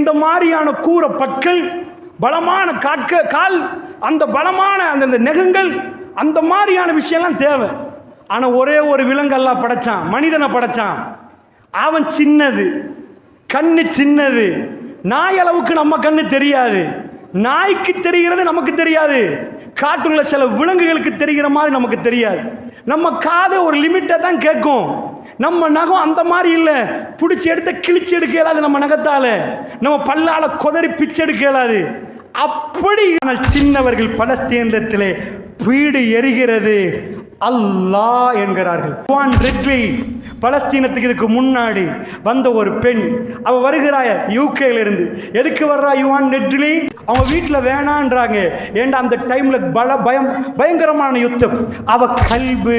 இந்த மாதிரியான கூற பற்கள், பலமான கால், அந்த பலமான அந்த நெகங்கள், அந்த மாதிரியான விஷயம்லாம் தேவை. ஆனா ஒரே ஒரு விலங்கு அல்லாஹ் படைச்சான், மனிதனை படைச்சான். அவன் சின்னது, கண்ணு சின்னது. நாய் அளவுக்கு நம்ம கண்ணு தெரியாது, நாய்க்கு தெரிகிறது நமக்கு தெரியாது, காட்டுள்ள சில விலங்குகளுக்கு தெரிகிற மாதிரி நமக்கு தெரியாது. நம்ம காது ஒரு லிமிட்டை தான் கேட்கும். நம்ம நகம் அந்த மாதிரி இல்லை, பிடிச்சி எடுத்த கிழிச்சு எடுக்க இயலாது. நம்ம நகத்தால நம்ம பல்லால கொதறி பிச்சு எடுக்க இயலாது. அப்படி சின்னவர்கள் பலஸ்தீனத்திலே வீடு எரிகிறது. அல்லாஹ் என்கிறார்கள். யுவான் ரெட்லி பலஸ்தீனத்துக்கு இதுக்கு முன்னாடி வந்த ஒரு பெண், அவ வருகிறாய யூகேல இருந்து. எதுக்கு வர்றா யுவான் ரெட்லி? அவங்க வீட்டில் வேணான்றாங்க. ஏண்டா அந்த டைம்ல பயங்கரமான யுத்தம். அவ கல்பு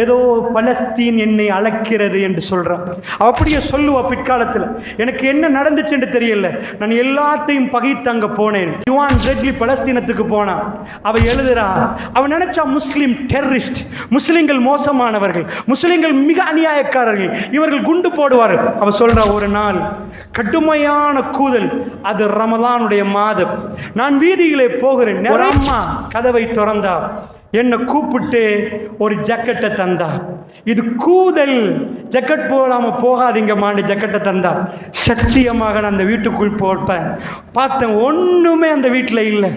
ஏதோ பலஸ்தீன் என்னை அழைக்கிறது என்று சொல்றான். அப்படியே சொல்லுவா பிற்காலத்தில், எனக்கு என்ன நடந்துச்சுன்னு தெரியல, நான் எல்லாத்தையும் பகைத்து அங்க போனேன். யுவான் ரெட்லி பலஸ்தீனத்துக்கு போனா. அவ எழுதுறா, அவ நினைச்சா முஸ்லிம் டெரரிஸ்ட், முஸ்லிம்கள் மோசமானவர்கள், முஸ்லிம்கள் மிக அநியாயக்காரர்கள், இவர்கள் குண்டு போடுவார்கள். அவ சொல்றா, ஒரு நாள் கடுமையான கூதல், அது ரமலானுடைய மாதம், நான் வீதியிலே போகிறேன். ஒரு அம்மா கதவை திறந்தா, என்னை கூப்பிட்டு ஒரு ஜக்கெட்டை தந்தா. இது கூதல், ஜக்கெட் போடாம போகாதீங்கம்மான்னு ஜக்கெட்டை தந்தா. சத்தியமாக நான் அந்த வீட்டுக்குள் போட்டேன். பார்த்தேன், ஒண்ணுமே அந்த வீட்டில் இல்லை,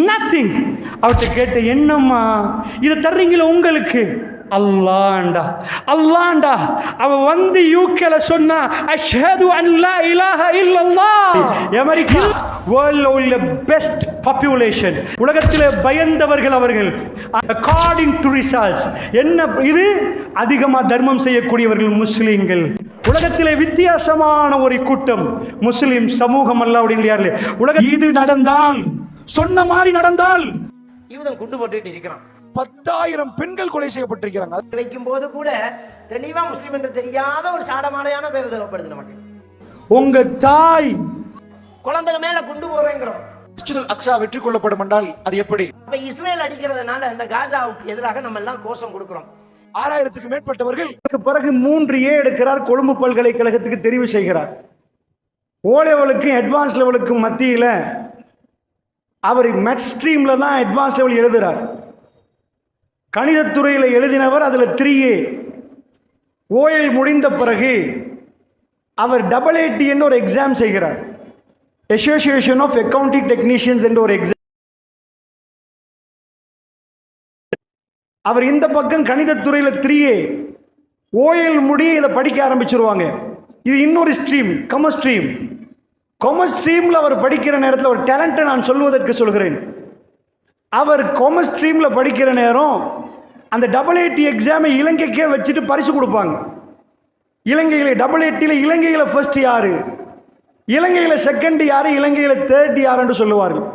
நத்திங். அவர்கிட்ட கேட்ட, என்னம்மா இதை தர்றீங்களா உங்களுக்கு? அல்லாண்டா அல்லாண்டா. அவ வந்து யூகேல சொன்னா, அஷ்ஹது அன் லா இலாஹ இல்லல்லாஹ். அமெரிக்கா வேர்ல்ட்ல உள்ள பெஸ்ட் பாப்புலேஷன், உலகத்திலே பயந்தவர்கள் அவர்கள். அக்கார்டிங் டு ரிசல்ட்ஸ் என்ன இது, அதிகமாக தர்மம் செய்யக்கூடியவர்கள் முஸ்லிம்கள். உலகத்திலே வித்தியாசமான ஒரு கூட்டம் முஸ்லிம் சமூகம் அல்ல அப்படின்னு உலக. இது நடந்தால், சொன்ன மாதிரி நடந்தால், யூதன் குண்டு போட்டுட்டு இருக்கிறான். 10,000 பெண்கள் கொலை செய்யப்பட்டிருக்கிறாங்க. வைக்கும் போது கூட தெளிவா முஸ்லிம் என்று தெரியாத ஒரு சாடமாடையான பேர் தேவைப்படுது நமக்கு. உங்க தாய் குழந்தைங்க மேல குண்டு போறேங்கிறோம். அக்ஸா வெற்றி கொள்ளப்படும் என்றால் அது எப்படி? அப்ப இஸ்ரேல் அடிக்கிறதுனால இந்த காசாவுக்கு எதிராக நம்ம எல்லாம் கோஷம் கொடுக்கிறோம். 6000க்கு மேற்பட்டவர்கள். பிறகு 3A எடுக்கிறார், கொழும்பு பல்கலைக்கழகத்துக்கு தெரிவு செய்கிறார். ஓ லெவலுக்கும் அட்வான்ஸ் லெவலுக்கும் மத்தியில அவர் மெட் ஸ்ட்ரீம்ல தான் அட்வான்ஸ் லெவல் எழுதுறார். கணிதத்துறையில் எழுதினவர், அதில் 3A. ஓஎல் முடிந்த பிறகு அவர் AAT என்று ஒரு எக்ஸாம் செய்கிறார், அசோசியேஷன் ஆஃப் அக்கவுண்டிங் டெக்னீஷியன்ஸ் என்ற ஒரு எக்ஸாம். அவர் இந்த பக்கம் கணிதத்துறையில் 3A, ஓஎல் முடிய இதை படிக்க ஆரம்பிச்சிருவாங்க. இது இன்னொரு ஸ்ட்ரீம், கமர்ஸ் ஸ்ட்ரீமில் அவர் படிக்கிற நேரத்தில் ஒரு டேலண்ட்டை நான் சொல்வதற்கு சொல்கிறேன். அவர் காமர்ஸ் ஸ்ட்ரீமில் படிக்கிற நேரம் அந்த AAT எக்ஸாமை இலங்கைக்கே வச்சுட்டு பரிசு கொடுப்பாங்க. இலங்கையில் AATல இலங்கையில் ஃபர்ஸ்ட் யாரு, இலங்கையில் செகண்ட் யாரு, இலங்கையில் தேர்ட் யாருன்னு சொல்லுவார்கள்.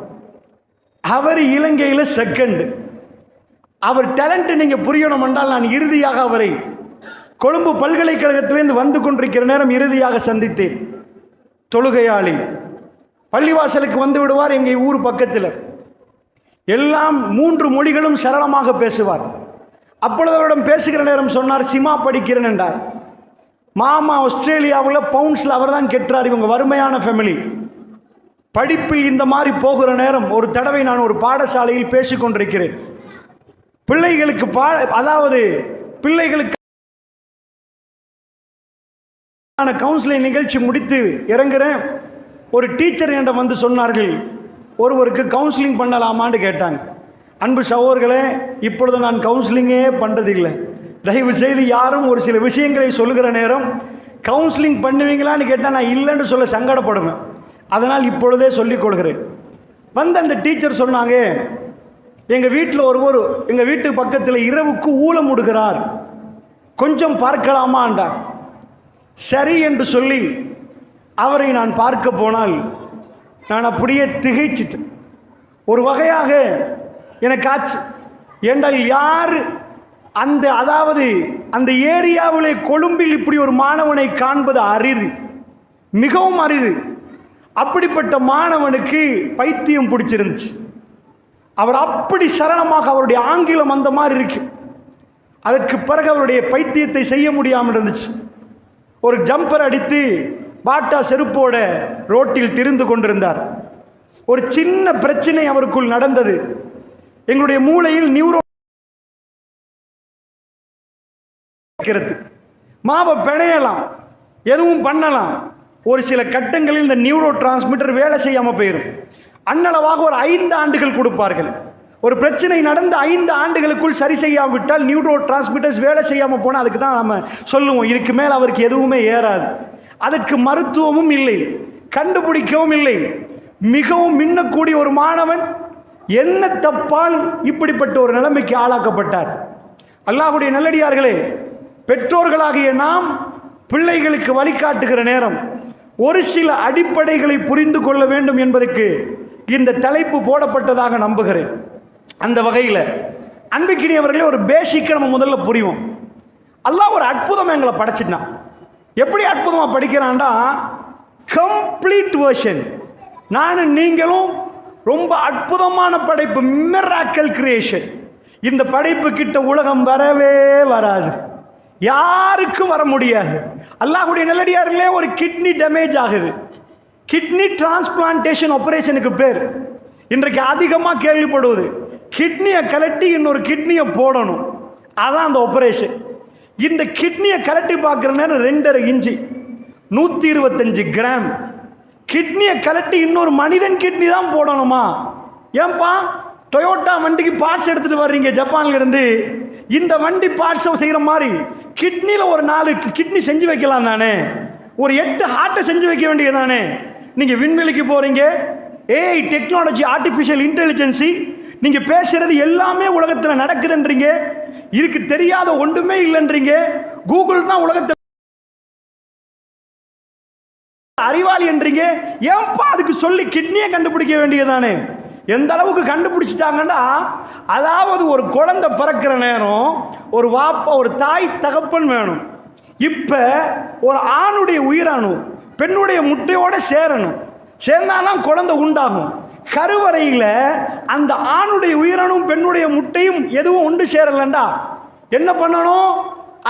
அவர் இலங்கையில் செகண்ட். அவர் டேலண்ட் நீங்க புரியணும் என்றால், நான் இறுதியாக அவரை கொழும்பு பல்கலைக்கழகத்திலிருந்து வந்து கொண்டிருக்கிற நேரம் இறுதியாக சந்தித்தேன். தொழுகையாளி, பள்ளிவாசலுக்கு வந்து விடுவார், எங்கள் ஊர் பக்கத்தில். எல்லாம் 3 மொழிகளும் சரளமாக பேசுவார். அப்பொழுது அவரிடம் பேசுகிற நேரம் சொன்னார், சிமா படிக்கிறேன் என்றார். மாமா ஆஸ்திரேலியாவில் பவுண்ட்ஸில் அவர் தான் கெட்டுறார். இவங்க வறுமையான ஃபேமிலி. படிப்பில் இந்த மாதிரி போகிற நேரம் ஒரு தடவை நான் ஒரு பாடசாலையில் பேசிக் கொண்டிருக்கிறேன். பிள்ளைகளுக்கு கவுன்சிலிங் நிகழ்ச்சி முடித்து இறங்குறேன். ஒரு டீச்சர் என்னிடம் வந்து சொன்னார்கள், ஒருவருக்கு கவுன்சிலிங் பண்ணலாமான்னு கேட்டாங்க. அன்பு சகோதரர்களே, இப்பொழுது நான் கவுன்சிலிங்கே பண்ணுறதில்லை. தயவு செய்து யாரும் ஒரு சில விஷயங்களை சொல்லுகிற நேரம் கவுன்சிலிங் பண்ணுவீங்களான்னு கேட்டால் நான் இல்லைன்னு சொல்ல சங்கடப்படுவேன். அதனால் இப்பொழுதே சொல்லிக் கொள்கிறேன். வந்து அந்த டீச்சர் சொன்னாங்க, எங்கள் வீட்டில் எங்கள் வீட்டு பக்கத்தில் இரவுக்கு ஊலம் விடுகிறார், கொஞ்சம் பார்க்கலாமான்றார். சரி என்று சொல்லி அவரை நான் பார்க்க போனால் நான் அப்படியே திகைச்சிட்டேன். ஒரு வகையாக எனக்கு ஆச்சு. என்றால் யார் அந்த ஏரியாவிலே கொழும்பில் இப்படி ஒரு மாணவனை காண்பது அரிது, மிகவும் அரிது. அப்படிப்பட்ட மாணவனுக்கு பைத்தியம் பிடிச்சிருந்துச்சு. அவர் அப்படி சரளமாக, அவருடைய ஆங்கிலம் அந்த மாதிரி இருக்கு. அதற்கு பிறகு அவருடைய பைத்தியத்தை செய்ய முடியாமல் இருந்துச்சு. ஒரு ஜம்பர் அடித்து பாட்டா செருப்போட ரோட்டில் திரிந்து கொண்டிருந்தார். ஒரு சின்ன பிரச்சனை அவருக்குள் நடந்தது. எங்களுடைய மூளையில் நியூரோ மாவை பிணையலாம், எதுவும் பண்ணலாம். ஒரு சில கட்டங்களில் இந்த நியூரோ டிரான்ஸ்மிட்டர் வேலை செய்யாமல் போயிடும். அன்னளவாக ஒரு 5 ஆண்டுகள் கொடுப்பார்கள். ஒரு பிரச்சனை நடந்த 5 ஆண்டுகளுக்குள் சரி செய்யாவிட்டால் நியூரோ டிரான்ஸ்மிட்டர்ஸ் வேலை செய்யாமல் போனால் அதுக்கு தான் நம்ம சொல்லுவோம் இதுக்கு மேலே அவருக்கு எதுவுமே ஏறாது. அதற்கு மருத்துவமும் இல்லை, கண்டுபிடிக்கவும் இல்லை. மிகவும் மின்னக்கூடிய ஒரு மாணவன் என்ன தப்பால் இப்படிப்பட்ட ஒரு நிலைமைக்கு ஆளாக்கப்பட்டார். அல்லாஹ்வுடைய நல்லடியார்களே, பெற்றோர்களாகிய நாம் பிள்ளைகளுக்கு வழிகாட்டுகிற நேரம் ஒரு சில அடிப்படைகளை புரிந்து கொள்ள வேண்டும் என்பதற்கு இந்த தலைப்பு போடப்பட்டதாக நம்புகிறேன். அந்த வகையில் அன்பிக்கினியவர்களே, ஒரு பேசிக்கை நம்ம முதல்ல புரிவோம். அல்லாஹ் ஒரு அற்புதம் எங்களை படைச்சிட்டான். எப்படி அற்புதமாக படிக்கிறான்டா, கம்ப்ளீட் வெர்ஷன். நானும் நீங்களும் ரொம்ப அற்புதமான படைப்பு, மிராக்கிள் கிரியேஷன். இந்த படைப்பு கிட்ட உலகம் வரவே வராது, யாருக்கும் வர முடியாது. அல்லாஹ்வுடைய நல்லடியார்களே, ஒரு கிட்னி டேமேஜ் ஆகுது, கிட்னி டிரான்ஸ்பிளான்டேஷன் ஆபரேஷனுக்கு பேர் இன்றைக்கு அதிகமாக கேள்விப்படுவது. கிட்னியை கலட்டி இன்னொரு கிட்னியை போடணும், அதான் அந்த ஆபரேஷன். இந்த கிட்னியை கலட்டி பார்க்குற நேரம் 2.5 இன்ச்சு 125 கிராம். கிட்னியை கலட்டி இன்னொரு மனிதன் கிட்னி தான் போடணுமா? ஏன்பா டொயோட்டா வண்டிக்கு பார்ட்ஸ் எடுத்துகிட்டு வர்றீங்க ஜப்பான்ல இருந்து, இந்த வண்டி பார்ட்ஸை செய்கிற மாதிரி கிட்னியில் ஒரு 4 கிட்னி செஞ்சு வைக்கலாம் தானே, ஒரு 8 ஹார்ட்டை செஞ்சு வைக்க வேண்டியது தானே. நீங்கள் விண்வெளிக்கு போகிறீங்க, ஏஐ டெக்னாலஜி, ஆர்டிஃபிஷியல் இன்டெலிஜென்சி, நீங்கள் பேசுகிறது எல்லாமே உலகத்தில் நடக்குதுன்றீங்க, இதுக்கு தெரியாத ஒன்றுமே இல்லைன்றீங்க. கூகுள் தான் உலகத்தில் அறிவாளி என்றீங்க. ஏன்பா அதுக்கு சொல்லி கிட்னியை கண்டுபிடிக்க வேண்டியதானே? எந்த அளவுக்கு கண்டுபிடிச்சிட்டாங்கன்னா, அதாவது ஒரு குழந்தை பிறக்கிற நேரம் ஒரு வாப்பா, ஒரு தாய் தகப்பன் வேணும். இப்போ ஒரு ஆணுடைய உயிரணு பெண்ணுடைய முட்டையோடு சேரணும், சேர்ந்தாதான் குழந்தை உண்டாகும். கருவறையில் அந்த ஆணுடைய உயிரணும் பெண்ணுடைய முட்டையும் எதுவும் ஒன்று சேரலண்டா என்ன பண்ணணும்?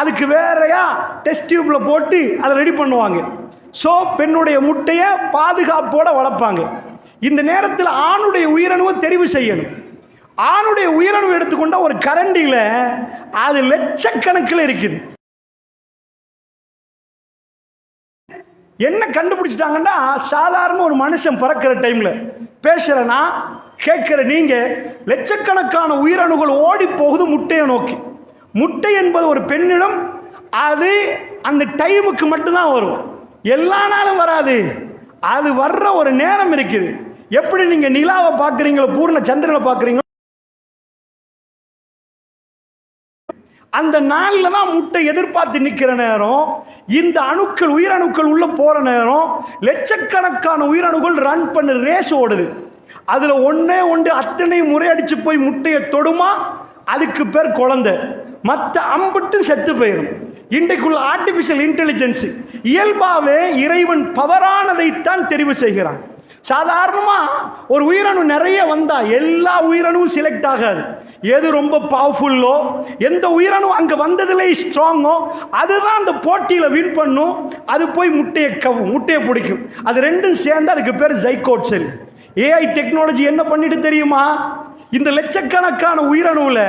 அதுக்கு வேறையா டெஸ்ட் டியூப்ல போட்டு அதை ரெடி பண்ணுவாங்க. ஸோ பெண்ணுடைய முட்டையை பாதுகாப்போட வளர்ப்பாங்க. இந்த நேரத்தில் ஆணுடைய உயிரணுவை தெரிவு செய்யணும். ஆணுடைய உயிரணு எடுத்துக்கொண்ட ஒரு கரண்டியில் அது லட்சக்கணக்கில் இருக்குது. என்ன கண்டுபிடிச்சிட்டாங்கன்னா, சாதாரண ஒரு மனுஷன் பிறக்கிற டைம்ல பேசுறனா கேட்கிற நீங்க, லட்சக்கணக்கான உயிரணுகள் ஓடி போகுது முட்டையை நோக்கி. முட்டை என்பது ஒரு பெண்ணிடம், அது அந்த டைமுக்கு மட்டும்தான் வரும், எல்லா நாளும் வராது. அது வர்ற ஒரு நேரம் இருக்குது. எப்படி நீங்க நிலாவை பார்க்குறீங்களோ, பூர்ண சந்திரனை பார்க்குறீங்களோ, அந்த நாளில் தான் முட்டை எதிர்பார்த்து நிற்கிற நேரம். இந்த அணுக்கள், உயிரணுக்கள் உள்ள போற நேரம் லட்சக்கணக்கான உயிரணுகள் ரன் பண்ண ரேஸ் ஓடுது. அதுல ஒன்னே ஒன்று அத்தனை முறையடிச்சு போய் முட்டையை தொடுமா, அதுக்கு பேர் குழந்தை. மற்ற அம்புட்டு செத்து போயிடும். இன்றைக்குள்ள ஆர்டிபிஷியல் இன்டெலிஜென்ஸ் இயல்பாவே இறைவன் பவரானதைத்தான் தெரிவு செய்கிறான். சாதாரணமா ஒரு உயிரணு நிறைய வந்தா எல்லா உயிரணும் செலக்ட் ஆகாது. எது ரொம்ப பவர்ஃபுல்லோ, எந்த உயிரணு அங்க வந்ததுல ஸ்ட்ராங்கோ, அதுதான் அந்த போட்டியில வின் பண்ணும். அது போய் முட்டையை பிடிக்கும். அது ரெண்டும் சேர்ந்து அதுக்கு பேர் ஜைகோட் செல். ஏஐ டெக்னாலஜி என்ன பண்ணிட்டு தெரியுமா? இந்த லட்சக்கணக்கான உயிரணுல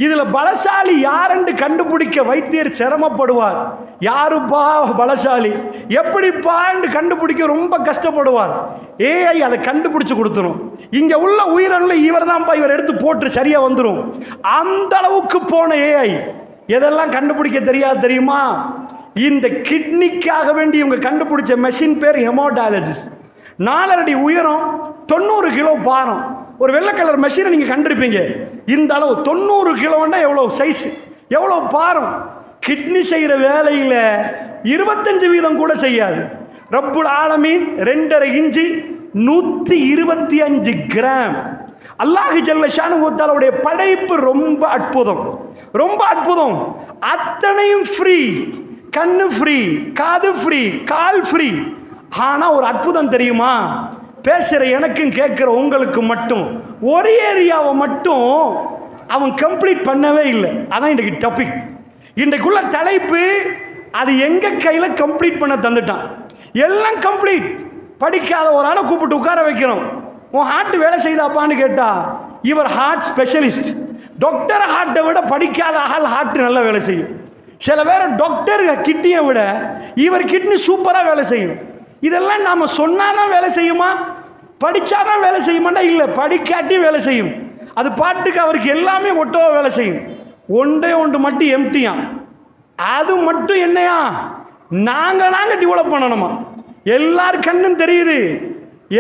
இதுல பலசாலி யாரென்று கண்டுபிடிக்க வைத்தியர் சிரமப்படுவார். யாருப்பா பலசாலி, எப்படிப்பா என்று கண்டுபிடிக்க ரொம்ப கஷ்டப்படுவார். ஏஐ அதை கண்டுபிடிச்சு கொடுத்துரும். இங்க உள்ள உயிரணுல இவர் தான்ப்பா, இவர் எடுத்து போட்டு சரியா வந்துடும். அந்த அளவுக்கு போன ஏஐ எதெல்லாம் கண்டுபிடிக்க தெரியாது தெரியுமா? இந்த கிட்னிக்காக வேண்டி இவங்க கண்டுபிடிச்ச மெஷின் பேர் ஹெமோடாலிசிஸ். 4 அடி உயரம், 90 கிலோ பாரம். ஒரு வெள்ளை கலர் மெஷினை நீங்க கண்டிருப்பீங்க. இந்த அளவு 90 கிலோன்னா எவ்வளவு சைஸ், எவ்வளவு பாரம். கிட்னி செய்யற வேலையில 25% கூட செய்யாது. ரப்புல் ஆலமீன் 2.5 இன்ச்சு 125 கிராம். அல்லாஹ் ஜல்ல ஷானுஹு வ தஆலாவுடைய படைப்பு ரொம்ப அற்புதம், ரொம்ப அற்புதம். அத்தனையும் ஃப்ரீ, கண்ணு ஃப்ரீ, காது ஃப்ரீ, கால் ஃப்ரீ. ஆனா ஒரு அற்புதம் தெரியுமா? பேசுற எனக்கும் கேட்கிற உங்களுக்கு மட்டும் ஒரு ஏரியாவை மட்டும் அவன் கம்ப்ளீட் பண்ணவே இல்லை. அதான் இன்றைக்கு டாபிக், இன்றைக்குள்ள தலைப்பு. அது எங்க கையில கம்ப்ளீட் பண்ண தந்துட்டான். எல்லாம் கம்ப்ளீட். படிக்காத ஒரு ஆளை கூப்பிட்டு உட்கார வைக்கிறோம். உன் ஹார்ட் வேலை செய்தாப்பான்னு கேட்டா இவர் ஹார்ட் ஸ்பெஷலிஸ்ட். டாக்டர் ஹார்ட்டை விட படிக்காத ஆள் ஹார்ட் நல்லா வேலை செய்யும். சில பேர் டாக்டர் கிட்னியை விட இவர் கிட்னி சூப்பராக வேலை செய்யும். இதெல்லாம் நாம் சொன்னாதான் வேலை செய்யுமா, படித்தாதான் வேலை செய்யுமாண்டா? இல்லை, படிக்காட்டியும் வேலை செய்யும். அது பாட்டுக்கு அவருக்கு எல்லாமே ஒட்டவா வேலை செய்யும். ஒன்றே ஒன்று மட்டும் எம்டியா, அது மட்டும் என்னையா நாங்கள் டெவலப் பண்ணணுமா? எல்லார் கண்ணும் தெரியுது,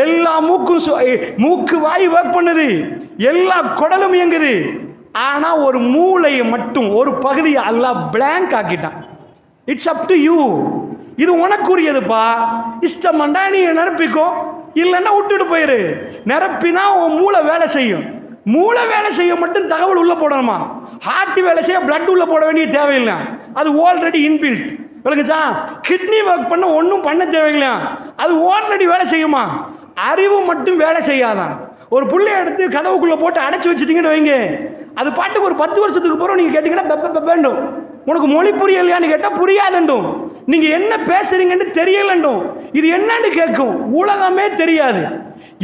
எல்லா மூக்கு வாய் ஒர்க் பண்ணுது, எல்லா குடலும் இயங்குது. ஆனா ஒரு மூளையை மட்டும், ஒரு பகுதியை அல்லாஹ் பிளாங்க் ஆக்கிட்டான். It's up to you. இது உனக்குரியதுப்பா. இஷ்டமாண்டா நீ நிரப்பிக்கோ, இல்லைன்னா விட்டுட்டு போயிரு. நிரப்பினா உன் மூளை வேலை செய்யும். மூளை வேலை செய்ய மட்டும் தகவல் உள்ள போடணுமா? ஹார்ட் வேலை செய்ய பிளட் உள்ள போட வேண்டிய தேவையில்லை, அது ஆல்ரெடி இன்பில்ட். விளங்குச்சா? கிட்னி ஒர்க் பண்ண ஒன்றும் பண்ண தேவையில்லையா, அது ஆல்ரெடி வேலை செய்யுமா? அறிவு மட்டும் வேலை செய்யாதான். ஒரு புள்ளைய எடுத்து கதவுக்குள்ள போட்டு அடைச்சி வச்சுட்டீங்கன்னு வைங்க, அது பாட்டுக்கு ஒரு 10 வருஷத்துக்கு போகிறோம் நீங்கள் கேட்டிங்கன்னா வேண்டும். உனக்கு மொழி புரியலையான்னு கேட்டால் புரியாதுண்டும். நீங்கள் என்ன பேசுறீங்கன்னு தெரியலண்டும். இது என்னன்னு கேட்கும். உலகமே தெரியாது.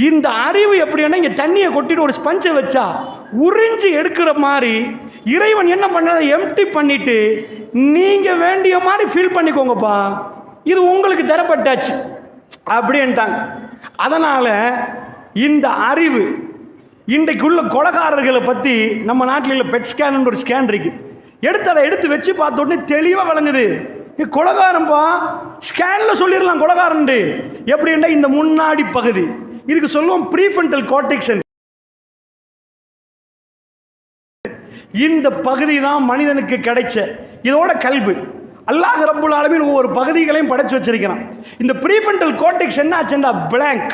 இந்த அறிவு எப்படின்னா, இங்கே தண்ணியை கொட்டிட்டு ஒரு ஸ்பஞ்சை வச்சா உறிஞ்சி எடுக்கிற மாதிரி இறைவன் என்ன பண்ண, எம்டி பண்ணிட்டு நீங்கள் வேண்டிய மாதிரி ஃபீல் பண்ணிக்கோங்கப்பா, இது உங்களுக்கு தரப்பட்டாச்சு அப்படின்ட்டாங்க. அதனால் இந்த அறிவு இன்றைக்குள்ள கொலைகாரர்களை பற்றி நம்ம நாட்டில் பெட் ஸ்கேன் ஒரு ஸ்கேன் இருக்கு. அதை எடுத்து வச்சு பார்த்த உடனே தெளிவாக விளங்குது, கொலைகாரன்பா. ஸ்கேனில் சொல்லிடலாம் கொலைகாரன். எப்படின்னா இந்த முன்னாடி பகுதி இதுக்கு சொல்லுவோம் ப்ரீஃப்ரண்டல் கார்டெக்ஸ். இந்த பகுதி தான் மனிதனுக்கு கிடைச்ச இதோட கல்வி. அல்லாஹ் ரப்புல் ஆலமீன் ஒவ்வொரு பகுதிகளையும் படைச்சு வச்சிருக்கிறான். இந்த ப்ரீஃப்ரண்டல் கார்டெக்ஸ் என்ன ஆச்சுண்டா பிளாங்க்,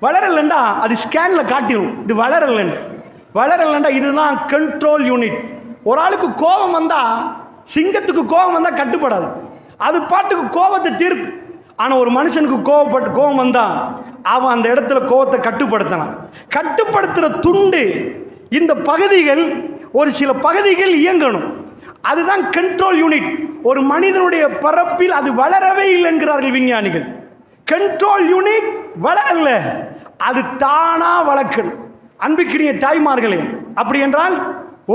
வளரலண்டா அது ஸ்கேன்ல காட்டிடும். இது வளரலண்டா இதுதான் கண்ட்ரோல் யூனிட். ஒரு ஆளுக்கு கோபம் வந்தா, சிங்கத்துக்கு கோபம் வந்தா கட்டுப்படாது, அது பாட்டுக்கு கோபத்தை தீர்த்து. ஆனால் ஒரு மனுஷனுக்கு கோபம் வந்தா அவன் அந்த இடத்துல கோபத்தை கட்டுப்படுத்தலாம். கட்டுப்படுத்துகிற துண்டு இந்த பகுதிகள், ஒரு சில பகுதிகள் இயங்கணும். அதுதான் கண்ட்ரோல் யூனிட். ஒரு மனிதனுடைய பரப்பில் அது வளரவே இல்லை என்கிறார்கள் விஞ்ஞானிகள். கண்ட்ரோல் யூனிட் வளரல, அது தானா வளர்க்கணும். அன்புக்கினிய தாய்மார்களே, அப்படி என்றால்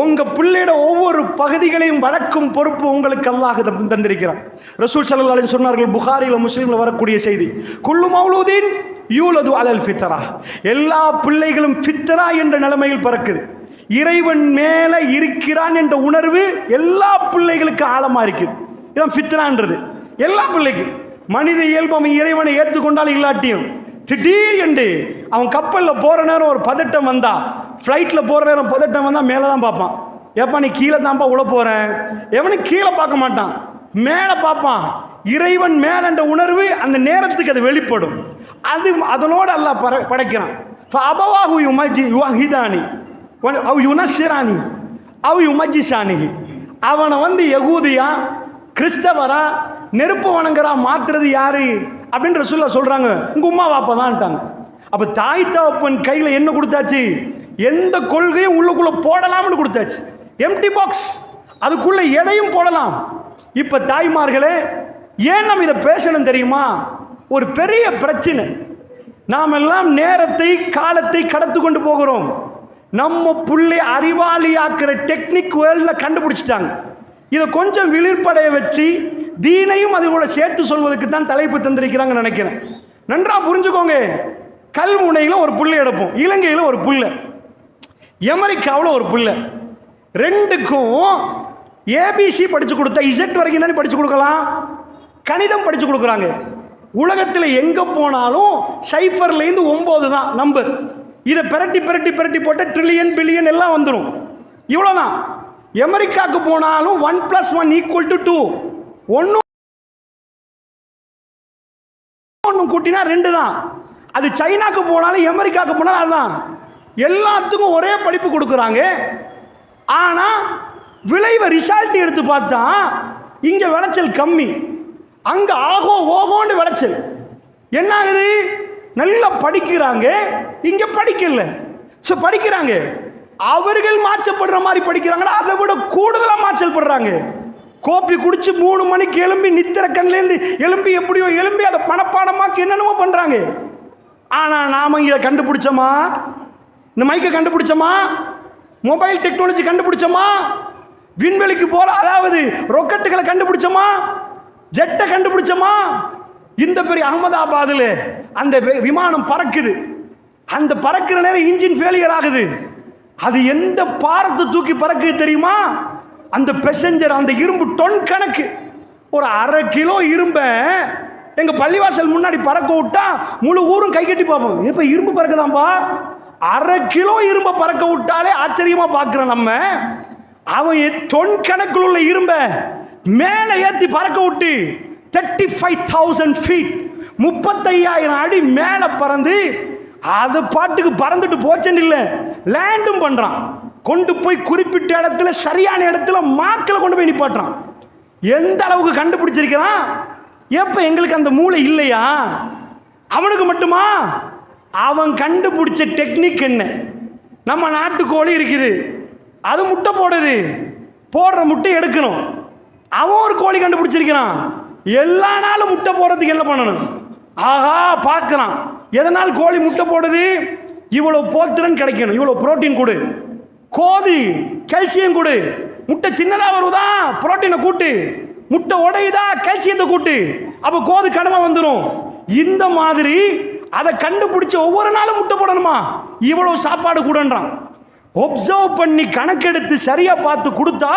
உங்க பிள்ளையோட ஒவ்வொரு பகுதிகளையும் வளர்க்கும் பொறுப்பு உங்களுக்கு அல்லாஹ் தந்திருக்கிறார். ரசூல் ஸல்லல்லாஹு அலைஹி சொன்னார்கள், புகாரில முஸ்லிம்ல வரக்கூடிய செய்தி, குல்லு மௌலூதின் யூலது அலல் ஃபித்ரா, எல்லா பிள்ளைகளும் ஃபித்ரா என்ற நிலைமையில் பிறக்குது. இறைவன் மேல இருக்கிறான் என்ற உணர்வு எல்லா பிள்ளைகளுக்கு ஆழமா இருக்குது. இதான் ஃபித்ரான்றது எல்லா பிள்ளைக்கும். மனித இயல்பு அவன் இறைவனை ஏற்றுக்கொண்டாலும் இல்லாட்டியும் திடீர் என்று அவன் கப்பலில் போகிற நேரம் ஒரு பதட்டம் வந்தா, ஃப்ளைட்டில் போகிற நேரம் பதட்டம் வந்தால் மேலே தான் பார்ப்பான். ஏப்பா நீ கீழே தான்ப்பா உள்ள போகிறேன், எவனும் கீழே பார்க்க மாட்டான், மேலே பார்ப்பான். இறைவன் மேலன்ற உணர்வு அந்த நேரத்துக்கு அது வெளிப்படும். அது அதனோடு அல்லாஹ் படைக்கிறான். அபவாஹு யுமஜிதானி அவ் யுனஸ்ஸிரானி அவ் யுமஜிசானி, அவனை யகூதியா கிறிஸ்தவரா நெருப்பு வணங்குறா மாத்துறது யாரு அப்படின்னு ரசூலுல்லாஹ் சொல்றாங்க. உங்க உம்மா வாப்பா தான்ட்டாங்க. அப்ப தாய் தகப்பன் கையில என்ன கொடுத்தாச்சு, எந்த கொள்கையும் உள்ளுக்குள்ள போடலாம்னு கொடுத்தாச்சு. எம்டி பாக்ஸ், அதுக்குள்ள எதையும் போடலாம். இப்ப தாய்மார்களே, ஏன் நம்ம இதை பேசணும் தெரியுமா? ஒரு பெரிய பிரச்சனை. நாம் எல்லாம் நேரத்தை காலத்தை கடத்து கொண்டு போகிறோம். நம்ம புள்ளை அறிவாளியாக்குற டெக்னிக் வேர்ல்ட்ல கண்டுபிடிச்சிட்டாங்க. இதை கொஞ்சம் விழிப்படைய வச்சு தீனையும் அது கூட சேர்த்து சொல்வதற்கு தான் தலைப்பு தந்திருக்கிறாங்க நினைக்கிறேன். நன்றா புரிஞ்சுக்கோங்க. கல்முனையில் ஒரு புள்ளை எடுப்போம், இலங்கையில் ஒரு புள்ளை, அமெரிக்காவில் ஒரு புள்ளை. ரெண்டுக்கும் ஏபிசி படிச்சு கொடுத்தா இசட் வரைக்கும் தானே படிச்சு கொடுக்கலாம். கணிதம் படிச்சு கொடுக்குறாங்க. உலகத்தில் எங்க போனாலும் சைஃபர்லேருந்து 9 தான் நம்பர். இதை பிரட்டி பிரட்டி பிரட்டி போட்ட ட்ரில்லியன் பில்லியன் எல்லாம் வந்துடும். இவ்வளோதான். அமெரிக்காவுக்கு போனாலும் 1 + 1 = 2. ஒன்று கூட்டினா 2 தான். அது சைனாக்கு போனாலும் அமெரிக்காவுக்கு போனாலும் அதுதான். எல்லாத்துக்கும் ஒரே படிப்பு கொடுக்குறாங்க. ஆனால் விளைவை ரிசல்ட் எடுத்து பார்த்தா இங்கே விளைச்சல் கம்மி, அங்கே ஆகோ ஓகோன்னு விளைச்சல். என்ன ஆகுது? நல்லா படிக்கிறாங்க, இங்கே படிக்கல. படிக்கிறாங்க, அவர்கள் மாற்றப்படுற மாதிரி படிக்கிறாங்களா, அதை விட கூடுதலாக மாற்றல் படுறாங்க. கோப்பி குடிச்சு 3 மணிக்கு எழும்பி நித்திர கண்ணிலேருந்து எழும்பி எப்படியோ எழும்பி அதை பணப்பாடமாக்கி என்னென்னமோ பண்றாங்க. ஆனா நாம இதை கண்டுபிடிச்சோமா? இந்த மைக்கை கண்டுபிடிச்சோமா? Mobile technology கண்டுபிடிச்சோமா? விண்வெளிக்கு போற அதாவது ராக்கெட்டுகளை கண்டுபிடிச்சோமா? ஜெட்டை கண்டுபிடிச்சோமா? இந்த பெரிய அகமதாபாத்தில் அந்த விமானம் பறக்குது. அந்த பறக்கிற நேரம் இன்ஜின் ஃபெயிலியர் ஆகுது. அது எந்த பாரத்தை தூக்கி பறக்குது தெரியுமா? அந்த பேசஞ்சர் அந்த இரும்பு டொன் கணக்கு ஒரு 1/2 கிலோ இரும்பை எங்க பள்ளிவாசல் முன்னாடி பறக்க விட்டா முழு ஊரும் கை கட்டி பார்ப்போம். இப்ப இரும்பு பறக்குதாம்பா. 1/2 கிலோ இரும்பை பறக்க விட்டாலே ஆச்சரியமா பார்க்கிறோம் நம்ம. அவன் டொன் கணக்கில் உள்ள இரும்பை மேலே ஏற்றி பறக்க விட்டு 35,000 ஃபீட் 35,000 அடி மேலே பறந்து அது பாட்டுக்கு பறந்துட்டு போச்சேன்னு இல்லை, லேண்டும் பண்றான். கொண்டு போய் குறிப்பிட்ட இடத்துல சரியான இடத்துல மாக்கில் கொண்டு போய் நிப்பாட்டுறான். எந்த அளவுக்கு கண்டுபிடிச்சிருக்கிறான். எப்ப எங்களுக்கு அந்த மூளை இல்லையா? அவனுக்கு மட்டுமா? அவன் கண்டுபிடிச்ச டெக்னிக் என்ன? நம்ம நாட்டுக்கோழி இருக்குது, அது முட்டை போடுது, போடுற முட்டை எடுக்கணும். அவன் ஒரு கோழி கண்டுபிடிச்சிருக்கிறான். எல்லா நாளும் முட்டை போடுறதுக்கு என்ன பண்ணணும்? ஆஹா பார்க்கிறான். எதனால் கோழி முட்டை போடுது? இவ்வளவு போத்திரன் கிடைக்கணும், இவ்வளவு புரோட்டீன் கொடு, கோதி கால்சியம் கொடு. முட்டை சின்னதா வருதா, புரோட்டீனை கூட்டு. முட்டை உடையுதா, கால்சியத்தை கூட்டு. அப்ப கோது கடமை வந்துடும். இந்த மாதிரி அதை கண்டுபிடிச்ச ஒவ்வொரு நாளும் முட்டை போடணுமா? இவ்வளவு சாப்பாடு கூடன்றான். ஒப்சர்வ் பண்ணி கணக்கெடுத்து சரியா பார்த்து கொடுத்தா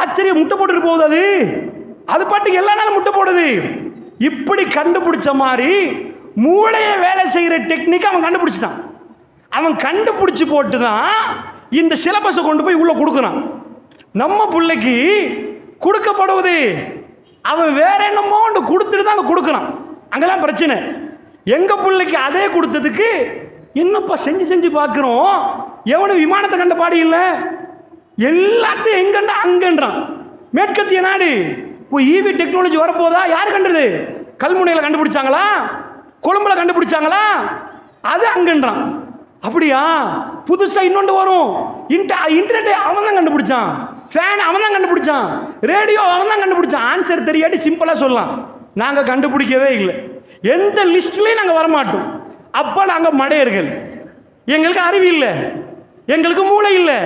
ஆச்சரியம், முட்டை போட்டுட்டு போகுது. அது அது பாட்டுக்கு எல்லா நாளும் முட்டை போடுது. இப்படி கண்டுபிடிச்ச மாதிரி மூளையை வேலை செய்யற டெக்னிக் அவன் கண்டுபிடிச்சிட்டான். அவன் கண்டுபிடிச்சு போட்டு தான் இந்த சிலபஸை கொண்டு போய் உள்ள கொடுக்குறான். நம்ம பிள்ளைக்கு கொடுக்கப்படுவது அவன் வேற என்னமோ கொடுத்துட்டு தான் கொடுக்குறான். அங்கெல்லாம் பிரச்சனை. எங்க பிள்ளைக்கு அதே கொடுத்ததுக்கு என்னப்பா செஞ்சு செஞ்சு பார்க்கிறோம். எவனும் விமானத்தை கண்ட பாடி இல்லை, எல்லாத்தையும் எங்கண்டா அங்கன்றான். மேற்கத்திய நாடு ஈவி டெக்னாலஜி வரப்போதா? யார் கண்டது? கல்முனையில் கண்டுபிடிச்சாங்களா? கொழும்புல கண்டுபிடிச்சாங்களா? அது அங்கன்றான். அப்படியா? புதுசா இன்னொன்று வரும். இன்டர்நெட்டை அவன் தான் கண்டுபிடிச்சான், ஃபேன் அவன் தான் கண்டுபிடிச்சான், ரேடியோ அவன் தான் கண்டுபிடிச்சான். ஆன்சர் தெரியாட்டி சிம்பிளா சொல்லலாம், நாங்க கண்டுபிடிக்கவே இல்லை, எந்த லிஸ்ட்லயும் நாங்க வரமாட்டோம். அப்ப நாங்க மடையர்கள். எங்களுக்கு அறிவு இல்லை, எங்களுக்கு மூளை இல்லை.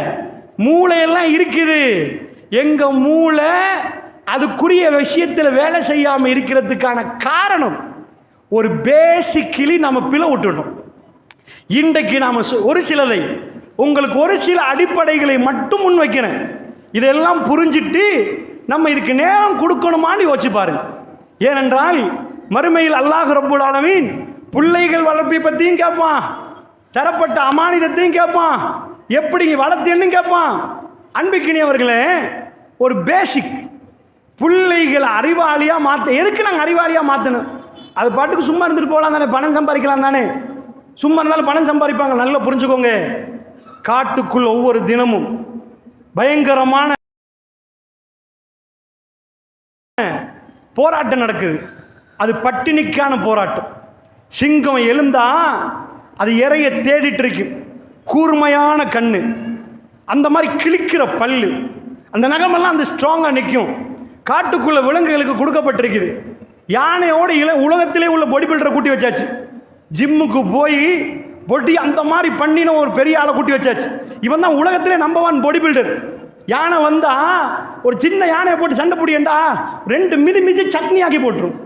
மூளையெல்லாம் இருக்குது. எங்க மூளை அதுக்குரிய விஷயத்தில் வேலை செய்யாம இருக்கிறதுக்கான காரணம் ஒரு பேசிக்கலி நம்ம பிழை விட்டுட்டோம். இன்றைக்கு நாம ஒரு சிலதை உங்களுக்கு ஒரு சில அடிப்படைகளை மட்டும் முன் வைக்கிறேன். இதெல்லாம் புரிஞ்சிட்டு நம்ம இதுக்கு நேரம் கொடுக்கணுமான்னு யோசிச்சு பாருங்க. ஏனென்றால் மறுமையில் அல்லாஹ் ரப்பல் ஆலமீன் பிள்ளைகள் வளர்ப்பை பற்றியும் கேட்பான், தரப்பட்ட அமானிதத்தையும் கேட்பான், எப்படி வளர்த்தேன்னு கேட்பான். அன்பிக்கினியவர்களே, ஒரு பேசிக் பிள்ளைகளை அறிவாளியா மாற்ற எதுக்கு நாங்கள் அறிவாளியா மாற்றணும்? அது பாட்டுக்கு சும்மா இருந்துட்டு போகலாம் தானே, பணம் சம்பாதிக்கலாம் தானே. சும்மா இருந்தாலும் பணம் சம்பாதிப்பாங்க. நல்லா புரிஞ்சுக்கோங்க, காட்டுக்குள் ஒவ்வொரு தினமும் பயங்கரமான போராட்டம் நடக்குது. அது பட்டினிக்கான போராட்டம். சிங்கம் எழுந்தா அது இறைய தேடிட்டு இருக்கு. கூர்மையான கண்ணு, அந்த மாதிரி கிழிக்கிற பல்லு, அந்த நகமெல்லாம் அந்த ஸ்ட்ராங்கா நிற்கும். காட்டுக்குள்ள விலங்குகளுக்கு கொடுக்கப்பட்டிருக்குது. யானையோட உலகத்திலே உள்ள பாடி பில்டரை கூட்டி வச்சாச்சு. ஜிம்முக்கு போய் பொடி அந்த மாதிரி பண்ணின ஒரு பெரிய ஆளை கூட்டி வச்சாச்சு. இவன் தான் உலகத்திலே நம்பர் 1 பாடி பில்டர். யானை வந்தா ஒரு சின்ன யானையை போட்டு சண்டை பிடிண்டா 2 மிதி சட்னி ஆக்கி போட்டுரும்.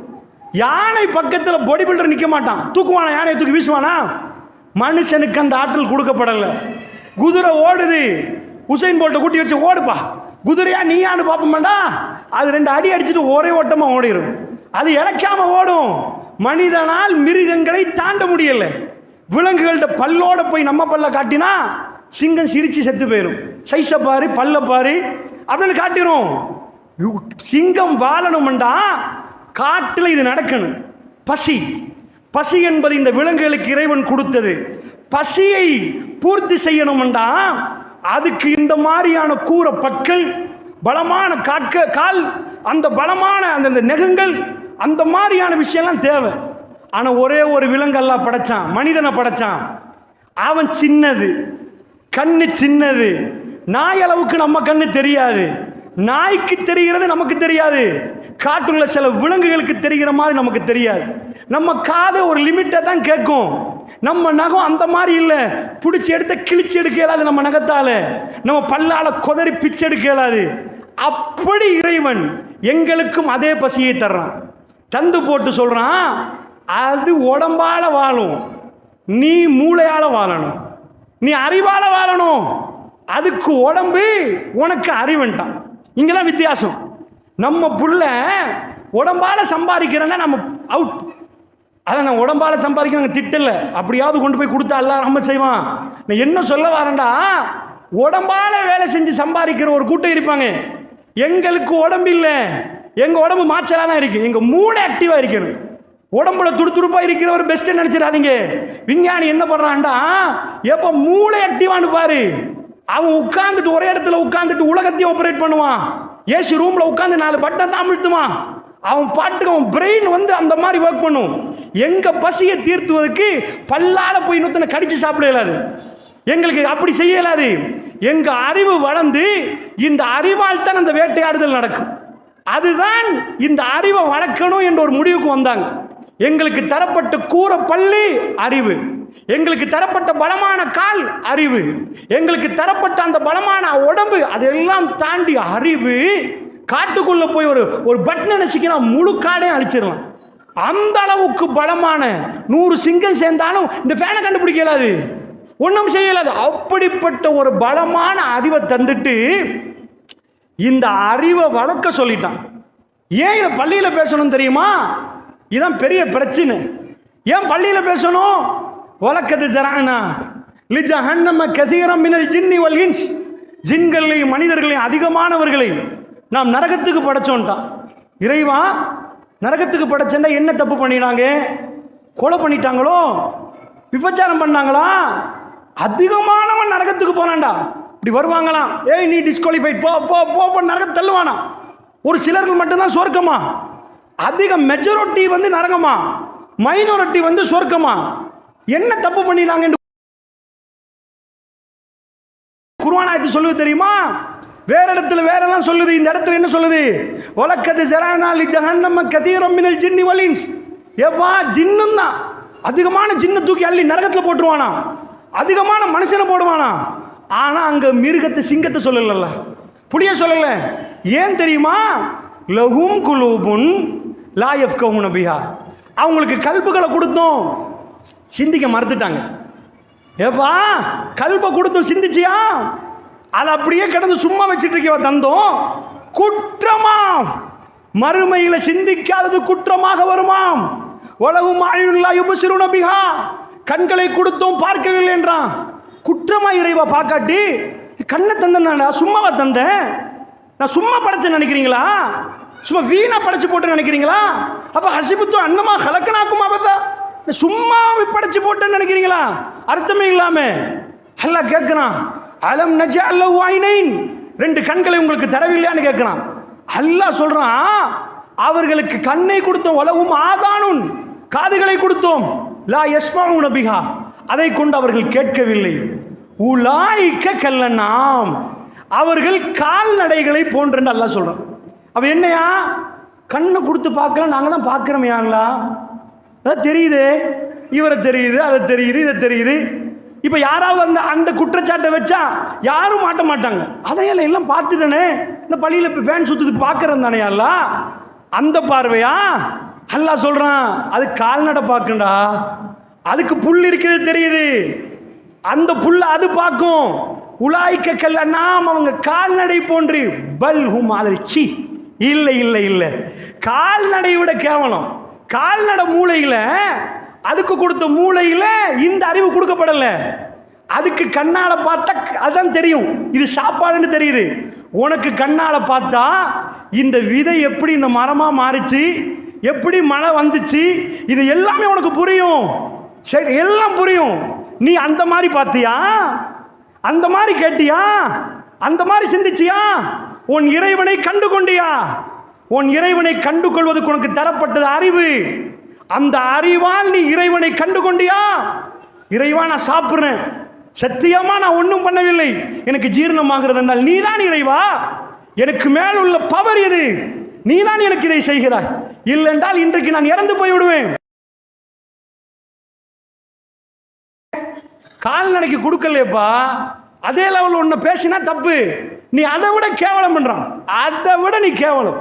யானை பக்கத்தில் பாடி பில்டர் நிற்க மாட்டான். தூக்குவானா? யானையை தூக்கி வீசுவானா? மனுஷனுக்கு அந்த ஆற்றல் கொடுக்கப்படல. குதிரை ஓடுது, உசைன் போல்ட்டை கூட்டி வச்சு ஓடுப்பா, குதிரையா நீயான்னு பார்ப்போம்டா. அது 2 அடி அடிச்சுட்டு ஒரே ஓட்டமா ஓடிடும். அது இழக்காம ஓடும். மனிதனால் மிருகங்களை தாண்ட முடியல. விலங்குகள்கிட்ட பல்லோட போய் நம்ம பல்ல காட்டினா சிங்கம் சிரிச்சு செத்து போயிடும். சைஸ பாரு, பல்ல பாரு அப்படின்னு காட்டிடும். சிங்கம் வாழணும்டா காட்டில் இது நடக்கணும். பசி, பசி என்பது இந்த விலங்குகளுக்கு இறைவன் கொடுத்தது. பசியை பூர்த்தி செய்யணும்டா அதுக்கு இந்த மாதிரியான கூற பற்கள், பலமான கால், அந்த பலமான அந்த நெகங்கள், அந்த மாதிரியான விஷயம்லாம் தேவை. ஆனா ஒரே ஒரு விலங்கு அல்லாஹ் படைச்சான், மனிதனை படைச்சான். அவன் சின்னது, கண்ணு சின்னது, நாய் அளவுக்கு நம்ம கண்ணு தெரியாது. நாய்க்கு தெரிகிறது நமக்கு தெரியாது, காட்டுள்ள சில விலங்குகளுக்கு தெரிகிற மாதிரி நமக்கு தெரியாது. நம்ம காது ஒரு லிமிட்டை தான் கேட்கும். நம்ம நகம் அந்த மாதிரி இல்லை, பிடிச்சி எடுத்த கிழிச்சு எடுக்க இயலாது. நம்ம நகத்தால நம்ம பல்லால கொதறி பிச்சு எடுக்க இயலாது. அப்படி இறைவன் எங்களுக்கும் அதே பசியை தர்றான், தந்து போட்டு சொல்றான், அது உடம்பால வாழும், நீ மூளையால வாழணும், நீ அறிவால வாழணும். அதுக்கு உடம்பு, உனக்கு அறிவுன்ட்டான். இங்கதான் வித்தியாசம். நம்ம புள்ள உடம்பால சம்பாதிக்கிறேன்னா நம்ம அவுட். அதான் நான் உடம்பால சம்பாதிக்க திட்டல, அப்படியாவது கொண்டு போய் கொடுத்தா எல்லாம் நம்ம செய்வான். நான் என்ன சொல்ல வரேன்டா, உடம்பால வேலை செஞ்சு சம்பாதிக்கிற ஒரு கூட்டம் இருப்பாங்க. எங்களுக்கு உடம்பு இல்லை, எங்க உடம்பு மாச்சலா தான் இருக்கு, எங்க மூளை ஆக்டிவா இருக்கணும். உடம்புல துடுதுடுப்பா இருக்கிறவர் பெஸ்ட் நினைச்சிடாதீங்க. விஞ்ஞானி என்ன பண்றான்டா, எப்ப மூளை ஆக்டிவான்னு பாரு, அவன் உட்கார்ந்துட்டு ஒரே இடத்துல உட்கார்ந்துட்டு உலகத்தையும் ஆபரேட் பண்ணுவான். ஏசி ரூம்ல உட்கார்ந்து 4 பட்டன் தான் அழுத்துவான். அவன் பாட்டுக்கு அவன் பிரெயின் வந்து அந்த மாதிரி ஒர்க் பண்ணும். எங்க பசியை தீர்த்துவதற்கு பல்லால போய் இன்னொருத்தனை கடிச்சு சாப்பிட இயலாது, எங்களுக்கு அப்படி செய்ய இயலாது. எங்க அறிவு வளர்ந்து இந்த அறிவால் தான் அந்த வேட்டையாடுதல் நடக்கும். அதுதான் இந்த அறிவை வளர்க்கணும் என்ற ஒரு முடிவுக்கு வந்தாங்க. எங்களுக்கு தரப்பட்ட கூற பள்ளி அறிவு, எங்களுக்கு தரப்பட்ட பலமான கால் அறிவு, எங்களுக்கு தரப்பட்ட அந்த பலமான உடம்பு, அதெல்லாம் தாண்டி அறிவு. காட்டுக்குள்ள போய் ஒரு பட்டனை நசிக்கினா முழு காடையும் அழிச்சிடலாம். அந்த அளவுக்கு பலமான 100 சிங்கம் சேர்ந்தாலும் இந்த ஃபேனை கண்டுபிடிக்க இயலாது, ஒன்றும் செய்யலாது. அப்படிப்பட்ட ஒரு பலமான அறிவை தந்துட்டு இந்த அறிவை வளர்க்க சொல்லிட்டான். ஏன் இதை பள்ளியில் பேசணும் தெரியுமா? இதுதான் பெரிய பிரச்சனை. ஏன் பள்ளியில் பேசணும்? வலக்கது ஜரானா லிஜஹன்னம கதீரம் மினல் ஜின்னி வல் இன்ஸ், ஜின்களையும் மனிதர்களையும் அதிகமானவர்களை நாம் நரகத்துக்கு படைச்சோன்ட்டான். இறைவா, நரகத்துக்கு படைச்சா என்ன தப்பு பண்ணினாங்க? கொலை பண்ணிட்டாங்களோ, விபச்சாரம் பண்ணாங்களா? அதிகமானவன் நரகத்துக்கு போனான்டா. இப்படி வருவாங்களாம், ஏய் நீ டிஸ்குவாலிஃபைட், போ போ போ நரகத்தை தள்ளுவானா. ஒரு சிலர்கள் மட்டும்தான் சொர்க்கமா, அதிக மெஜாரிட்டி வந்து நரகமா, மைனாரிட்டி வந்து சொர்க்கமா. என்ன தப்பு பண்ணினாங்க என்று குர்ஆன் ஆயத்து சொல்லுது தெரியுமா? வேற இடத்துல வேறெல்லாம் சொல்லுது, இந்த இடத்துல என்ன சொல்லுது? வலக்கது ஜரானா லி ஜஹன்னம கதீரம் மினல் ஜின்னி வல் இன்ஸ். ஏப்பா, ஜின்னும் தான் அதிகமான ஜின்னை தூக்கி அள்ளி நரகத்தில் போட்டுருவானா, அதிகமான மனுஷனை போடுவானா. ஆனா அங்க மிருகத்தை சிங்கத்தை சொல்லல, புளிய சொல்லல. ஏன் தெரியுமா? லஹும் குலூபுன் லா யஃப்கஹூன பிஹா, அவங்களுக்கு கல்புகளை கொடுத்தோம், சிந்திக்க மறுத்துட்டாங்க. ஏப்பா, கல்பை கொடுத்தோம், சிந்திச்சியா? அதை அப்படியே கிடந்து சும்மா வச்சுட்டு இருக்க தந்தோம். குற்றமாம், மறுமையில சிந்திக்காதது குற்றமாக வருமாம். உலகும் ஆயுள்ளா யுபசிருன பிஹா, கண்களை கொடுத்தோம் பார்க்கவில்லை என்றான். குற்றமா இறைவா பார்க்காட்டி? கண்ணை தந்தேன்டா, சும்மாவா தந்தேன்? நான் சும்மா படைச்சேன் நினைக்கிறீங்களா? சும்மா வீணா படைச்சு போட்டு நினைக்கிறீங்களா? அப்ப ஹசிபுத்து அன்னமா கலக்கனாக்குமா பார்த்தா சும்மா படைச்சு போட்டேன்னு நினைக்கிறீங்களா? அர்த்தமே இல்லாம அல்லாஹ் கேட்கிறான், அலம் நஜஅல் லஹு ஐனைன், 2 கண்களை உங்களுக்கு தரவில்லையான்னு கேட்கிறான். அல்லாஹ் சொல்றான், அவர்களுக்கு கண்ணை கொடுத்தோம், வலஹும் ஆதானுன், காதுகளை கொடுத்தோம், லா யஸ்மஊன பிஹா, அதை கொண்டு அவர்கள் கேட்கவில்லை. உலாயிக்க கல்லனாம், அவர்கள் கால்நடைகளை போன்று அல்லாஹ் சொல்றான். அப்ப என்னையா, கண்ணை கொடுத்து பார்க்கலாம், நாங்க தான் பார்க்கிறோமையாங்களா? அதான் தெரியுது, இவரை தெரியுது, அதை தெரியுது, இதை தெரியுது. இப்ப யாராவது அந்த அந்த குற்றச்சாட்டை வச்சா யாரும் மாட்ட மாட்டாங்க. அதையெல்லாம் எல்லாம் பார்த்துட்டனே, இந்த பள்ளியில இப்ப ஃபேன் சுத்துது பார்க்கறது தானே அல்லா, அந்த பார்வையா? அல்லாஹ் சொல்றான், அது கால்நடை பார்க்கண்டா, அதுக்கு புல் இருக்கிறது தெரியுது, அந்த புல்ல அது பார்க்கும். உலாய்க்க கல்ல நாம், அவங்க கால்நடை போன்று. பல் ஹும் அலச்சி, இல்லை இல்லை இல்லை, கால்நடை விட கேவலம். கால்நடை மூளையில, அதுக்கு கொடுத்த மூளையில இந்த அறிவு கொடுக்கப்படல. அதுக்கு கண்ணால பார்த்தா அதான் தெரியும், இது சாப்பாடுன்னு தெரியுது. உனக்கு கண்ணால பார்த்தா இந்த விதை எப்படி இந்த மரமா மாறிச்சு, எப்படி மழை வந்துச்சு, இது எல்லாமே உனக்கு புரியும். சரி, எல்லாம் புரியும். நீ அந்த மாதிரி பார்த்தியா? அந்த மாதிரி கேட்டியா? அந்த மாதிரி சிந்திச்சியா? உன் இறைவனை கண்டு கொண்டியா? உன் இறைவனை கண்டு கொள்வதற்கு உனக்கு தரப்பட்டது அறிவு. அந்த அறிவால் நீ இறைவனை கண்டு கொண்டியா? இறைவா, நான் சாப்பிட்றேன், சத்தியமா நான் ஒன்றும் பண்ணவில்லை, எனக்கு ஜீரணமாகிறது என்றால் நீதான் இறைவா. எனக்கு மேல் உள்ள பவர் எது? நீதான் எனக்கு இதை செய்கிறாய். இல்லைன்றால் இன்றைக்கு நான் இறந்து போய் விடுவேன். கால்நடைக்கு கொடுக்கலையப்பா, அதே லெவல் ஒன்று பேசினா தப்பு. நீ அதை விட கேவலம் பண்றான், அதை விட நீ கேவலம்.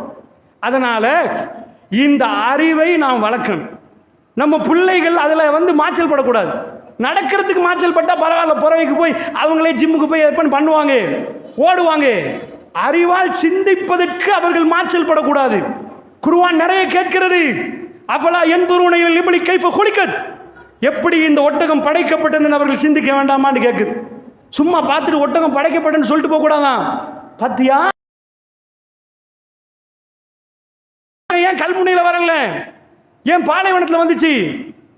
அதனால இந்த அறிவை நாம் வளர்க்கணும். நம்ம பிள்ளைகள் அதில் மாச்சல் படக்கூடாது. நடக்கிறதுக்கு மாச்சல் பட்டா பரவாயில்ல, புறவைக்கு போய் அவங்களே ஜிம்முக்கு போய் ஏற்பாடு பண்ணுவாங்க, ஓடுவாங்க. அறிவால் சிந்திப்பதற்கு அவர்கள் மாச்சல் படக்கூடாது. குர்ஆன் நிறைய கேட்கிறது, அஃபலா யன்துரூன இலல் இப்லி கைஃப குலிகத், எப்படி இந்த ஒட்டகம் படைக்கப்பட்டதுன்னு அவர்கள் சிந்திக்க வேண்டாமான்னு கேட்குது. சும்மா பார்த்துட்டு ஒட்டகம் படைக்கப்பட்டதுன்னு சொல்லிட்டு போக கூடாதான். பாத்தியா, ஏன் கல்முனையில் வரல, ஏன் பாலைவனத்தில் வந்துச்சு?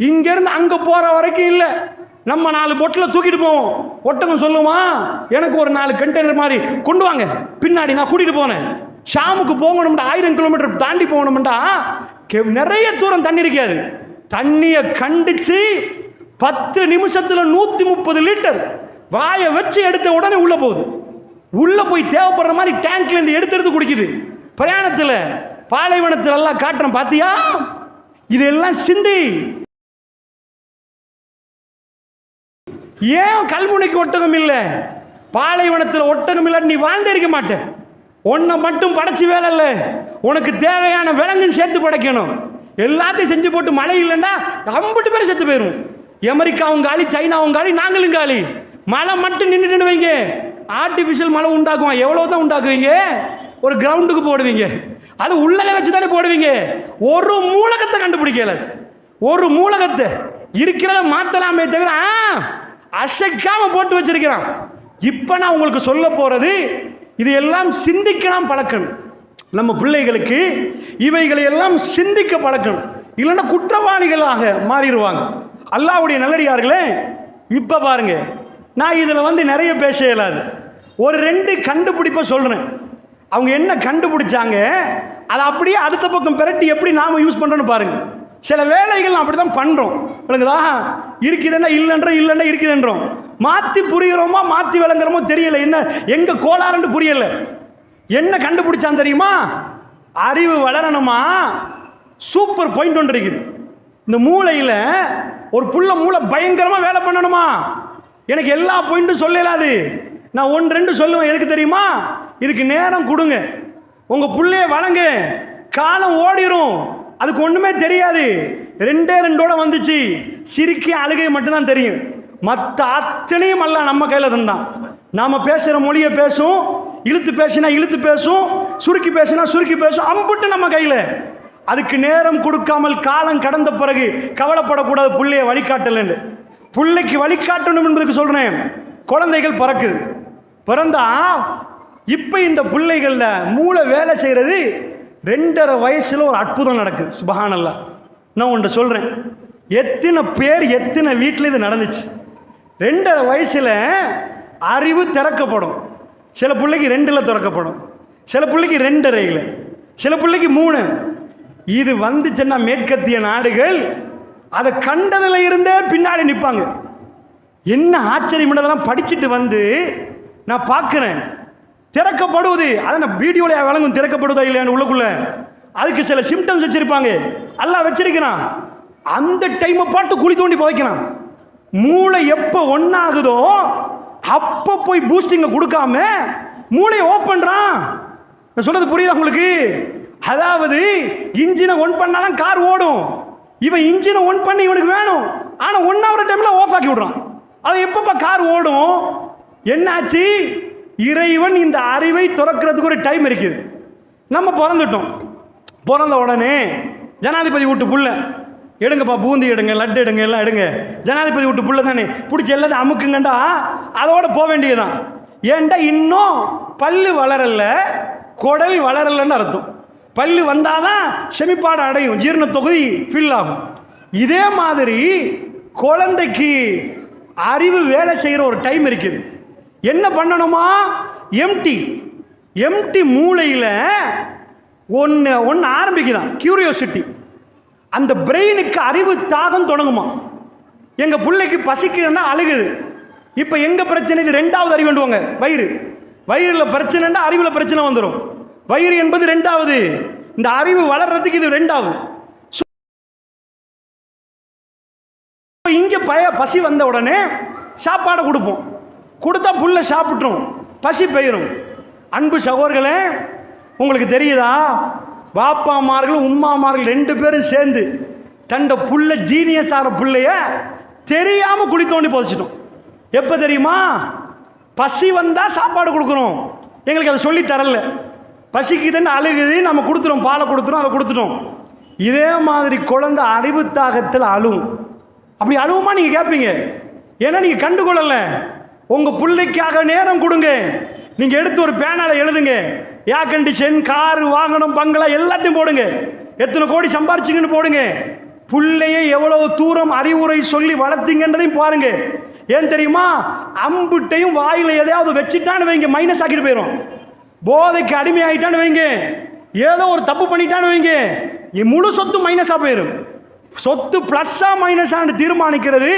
இங்க இருந்து அங்க போற வரைக்கும் இல்ல, நம்ம 4 பொட்டில் தூக்கிட்டு போவோம். ஒட்டகம் சொல்லுமா, எனக்கு ஒரு 4 கண்டெய்னர் மாதிரி கொண்டு வாங்க, பின்னாடி நான் கூட்டிட்டு போனேன். ஷாமுக்கு போகணும்டா, 1000 கிலோமீட்டர் தாண்டி போகணும்டா, நிறைய தூரம் தண்ணி இருக்காது. தண்ணியை கண்டிச்சு 10 நிமிஷத்துல 130 லிட்டர் வாயை வச்சு எடுத்த உடனே உள்ள போகுது. உள்ள போய் தேவைப்படுற மாதிரி டேங்க்ல இருந்து எடுத்து குடிக்குது. பிரயாணத்தில் பாலைவனத்தில் எல்லாம் காட்டுறேன், பாத்தியா? இதெல்லாம் சிந்தி. ஏன் கல்முனைக்கு ஒட்டகம் இல்லை, பாலைவனத்தில் ஒட்டகம் இல்லை? நீ வாழ்ந்தே இருக்க மாட்டேன். உன்னை மட்டும் படைச்சு வேலை இல்லை, உனக்கு தேவையான விலங்கு சேர்த்து படைக்கணும். எல்லாத்தையும் செஞ்சு போட்டு மழை இல்லைன்னா 50 பேர் செத்து போயிடும். அமெரிக்காவும் காலி, சைனாவும் காலி, நாங்களும் காலி. மழை மட்டும் நின்றுட்டு வைங்க, ஆர்டிபிஷியல் மழை உண்டாக்குவான். எவ்வளவுதான் உண்டாக்குவீங்க? ஒரு கிரவுண்டுக்கு போடுவீங்க, அது உள்ளதை வச்சு தானே போடுவீங்க. ஒரு மூலகத்தை கண்டுபிடிக்கல, ஒரு மூலகத்தை இருக்கிறத மாத்தலாமே தவிர அசைக்காம போட்டு வச்சிருக்கிறான். இப்ப நான் உங்களுக்கு சொல்ல போறது, இது எல்லாம் சிந்திக்கலாம் பழக்கணும். நம்ம பிள்ளைகளுக்கு இவைகளை எல்லாம் சிந்திக்க பழக்கணும், இல்லைன்னா குற்றவாளிகளாக மாறிடுவாங்க. அல்லாஹ்வுடைய நல்லடியார்களே, இப்ப பாருங்க, நான் இதுல நிறைய பேச இயலாது. ஒரு 2 கண்டுபிடிப்ப சொல்றேன். அவங்க என்ன கண்டுபிடிச்சாங்க, அதை அப்படியே அடுத்த பக்கம் பெரட்டி எப்படி நாம யூஸ் பண்றோம்னு பாருங்க. சில வேலைகள் அப்படிதான் பண்றோம். இருக்குதுன்னா இல்லைன்றோம், இல்லைன்னா இருக்குதுன்றோம். மாத்தி புரிகிறோமா மாத்தி விளங்குறோமோ தெரியல, என்ன எங்க கோளாறுன்னு புரியல. என்ன கண்டுபிடிச்சான் தெரியுமா? அறிவு வளரணுமா, சூப்பர் பாயிண்ட் ஒன்று இருக்குது. இந்த மூளையில ஒரு புள்ள மூளை பயங்கரமா வேலை பண்ணணுமா, எனக்கு எல்லா பாயிண்ட்டும் சொல்லலாது. நான் 1 2 சொல்லுவேன். எதுக்கு தெரியுமா? இதுக்கு நேரம் கொடுங்க, உங்க புள்ளைய வழங்க, காலம் ஓடிரும். அதுக்கு ஒண்ணுமே தெரியாது. 2 2 வந்துச்சு, சிரிக்கி அழுகை மட்டும்தான் தெரியும். மற்ற அத்தனையும் அல்ல நம்ம கையில தந்தான். நாம பேசுற மொழியை பேசும், இழுத்து பேசினா இழுத்து பேசும், சுருக்கி பேசினா சுருக்கி பேசும், அம்புட்டு நம்ம கையில. அதுக்கு நேரம் கொடுக்காமல் காலம் கடந்த பிறகு கவலைப்படக்கூடாது, புள்ளைய வழிகாட்டலன்னு. புள்ளைக்கு வழிகாட்டணும் என்பதுக்கு சொல்றேன். குழந்தைகள் பிறக்குது, பிறந்தா இப்ப இந்த பிள்ளைகள்ல மூளை வேலை செய்யறது 2.5 வயசுல ஒரு அற்புதம் நடக்குது. சுபஹானல்லாஹ். நான் ஒன்று சொல்றேன், எத்தனை பேர் எத்தனை வீட்டில் இது நடந்துச்சு. 2.5 வயசுல அறிவு திறக்கப்படும். சில பிள்ளைக்கு 2ல் திறக்கப்படும், சில பிள்ளைக்கு 2.5, சில பிள்ளைக்கு 3. இது வந்துச்சுன்னா மேற்கத்திய நாடுகள் அதை கண்டதுல இருந்தே பின்னாடி நிற்பாங்க. என்ன ஆச்சரியம், இதெல்லாம் படிச்சுட்டு நான் பார்க்கிறேன். திறக்கப்படுவது, அதை நான் வீடியோல வழங்கும், திறக்கப்படுவதா இல்லையான்னு உள்ளுக்குள்ள அதுக்கு சில சிம்டம்ஸ் வச்சிருப்பாங்க. அல்லாஹ் வச்சிருக்கிறான். அந்த டைமை பார்த்து குழி தோண்டி புதைக்கிறான். மூளை எப்போ ஒன்னாகுதோ அப்போ போய் பூஸ்டிங்க கொடுக்காம மூளையை ஓப்பன் பண்றான். நான் சொல்றது புரியுதா உங்களுக்கு? அதாவது இன்ஜினை ஒன் பண்ணாதான் கார் ஓடும். இவன் இன்ஜினை ஒன் பண்ணி இவனுக்கு வேணும், ஆனா 1 hour டைம்ல ஆஃப் ஆக்கி விடுறான். அது எப்பப்ப கார் ஓடும்? என்னாச்சு? இறைவன் இந்த அறிவை துறக்கிறதுக்கு ஒரு டைம் இருக்குது. நம்ம பிறந்துட்டோம், பிறந்த உடனே ஜனாதிபதி வீட்டு புள்ள எடுங்கப்பா, பூந்தி எடுங்க, லட்டு எடுங்க, எல்லாம் எடுங்க. ஜனாதிபதி வீட்டு புள்ள தானே, பிடிச்சி எல்லாத்தையும் அமுக்குங்கண்டா அதோட போக வேண்டியதுதான். ஏன்டா இன்னும் பல்லு வளரல, குடல் வளரலன்னு அர்த்தம். பல்லு வந்தாதான் செமிப்பாடு அடையும், ஜீரண தொகுதி ஃபில் ஆகும். இதே மாதிரி குழந்தைக்கு அறிவு வேலை செய்கிற ஒரு டைம் இருக்குது. என்ன பண்ணணுமா? எம்டி மூளையில் ஒன்று ஆரம்பிக்குதான், கியூரியோசிட்டி. அந்த பிரெயினுக்கு அறிவு தாகம் தொடங்குமா. எங்க பிள்ளைக்கு பசிக்குதுன்னா அழுகுது. இப்போ எங்க பிரச்சனை? இது 2வது அறிவு வேண்டுவாங்க. வயிறு வயிறில் பிரச்சனைன்னா அறிவில் பிரச்சனை வந்துடும். வயிறு என்பது ரெண்டாவது, இந்த அறிவு வளர்றதுக்கு இது ரெண்டாவது. இங்க பசி வந்த உடனே சாப்பாடை கொடுப்போம், கொடுத்தா புள்ள சாப்பிட்டுரும், பசி பெயரும். அன்பு சகோதரர்களே, உங்களுக்கு தெரியுதா, பாப்பாமார்கள் உம்மாமார்கள் 2 பேரும் சேர்ந்து தண்ட புள்ள ஜீனியஸ் ஆகிற பிள்ளைய தெரியாம குழி தோண்டி புதைச்சிட்டோம். எப்ப தெரியுமா? பசி வந்தா சாப்பாடு கொடுக்குறோம், எங்களுக்கு அதை சொல்லி தரல. பசிக்குதுன்னு அழுகுது, நம்ம கொடுத்துறோம், பாலை கொடுத்துறோம், அதை கொடுத்துட்டோம். இதே மாதிரி குழந்தை அறிவு தாகத்தில் அழுவும். அப்படி அழுவுமா நீங்க கேட்பீங்க, ஏன்னா நீங்க கண்டுகொள்ளல. உங்க பிள்ளைக்காக நேரம் கொடுங்க. நீங்க எடுத்து ஒரு பேனால எழுதுங்க, ஏர் கண்டிஷன், கார் வாங்கணும், பங்களா எல்லாத்தையும் போடுங்க, எத்தனை கோடி சம்பாரிச்சிங்கன்னு போடுங்க. பிள்ளையை எவ்வளவு தூரம் அறிவுரை சொல்லி வளர்த்தீங்கன்றதையும் பாருங்க. ஏன் தெரியுமா? அம்புட்டையும் வாயில எதையாவது வச்சுட்டான்னு வைங்க, மைனஸ் ஆக்கிட்டு போயிடும். போதைக்கு அடிமை ஆகிட்டான்னு வைங்க, ஏதோ ஒரு தப்பு பண்ணிட்டான்னு வைங்க, முழு சொத்து மைனஸா போயிடும். சொத்து பிளஸ்ஸா மைனஸான்னு தீர்மானிக்கிறது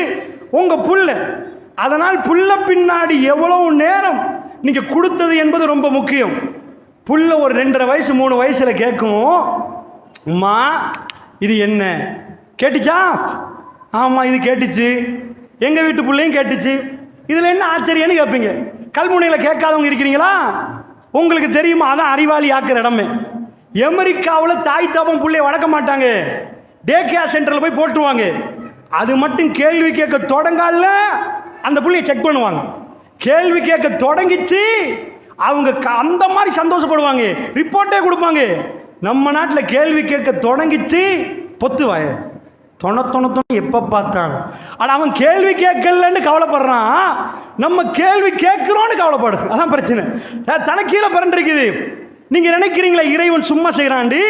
உங்க புள்ள. அதனால் புள்ள பின்னாடி எவ்வளவு நேரம் நீங்க கொடுத்தது என்பது ரொம்ப முக்கியம். புள்ள ஒரு 2.5 வயசு 3 வயசுல கேட்கும், அம்மா இது என்ன கேட்டுச்சா? ஆமா இது கேட்டுச்சு, எங்க வீட்டு பிள்ளையும் கேட்டுச்சு, இதுல என்ன ஆச்சரியன்னு கேட்பீங்க. கல்முனையில கேட்காதவங்க இருக்கிறீங்களா? உங்களுக்கு தெரியுமா, அதான் அறிவாளி ஆக்குற இடமே. அமெரிக்காவில் தாய் தாப்பம் பிள்ளைய வளர்க்க மாட்டாங்க, டே கேர் சென்டரில் போய் போட்டுருவாங்க. அது மட்டும் கேள்வி கேட்க தொடங்கால அந்த பிள்ளைய செக் பண்ணுவாங்க. கேள்வி கேட்க தொடங்கிச்சு அவங்க அந்த மாதிரி சந்தோஷப்படுவாங்க, ரிப்போர்ட்டே கொடுப்பாங்க. நம்ம நாட்டில் கேள்வி கேட்க தொடங்கிச்சு பொத்துவாய தொண எப்போ பார்த்தாங்க. ஆனால் அவன் கேள்வி கேட்கலன்னு கவலைப்படுறான், நம்ம கேள்வி கேட்குறோன்னு கவலைப்படுது. அதான் பிரச்சனை. தலை கீழே பரண்டிருக்குது. நீங்க நினைக்கிறீங்களா இறைவன் சும்மா செய்யறாண்டி,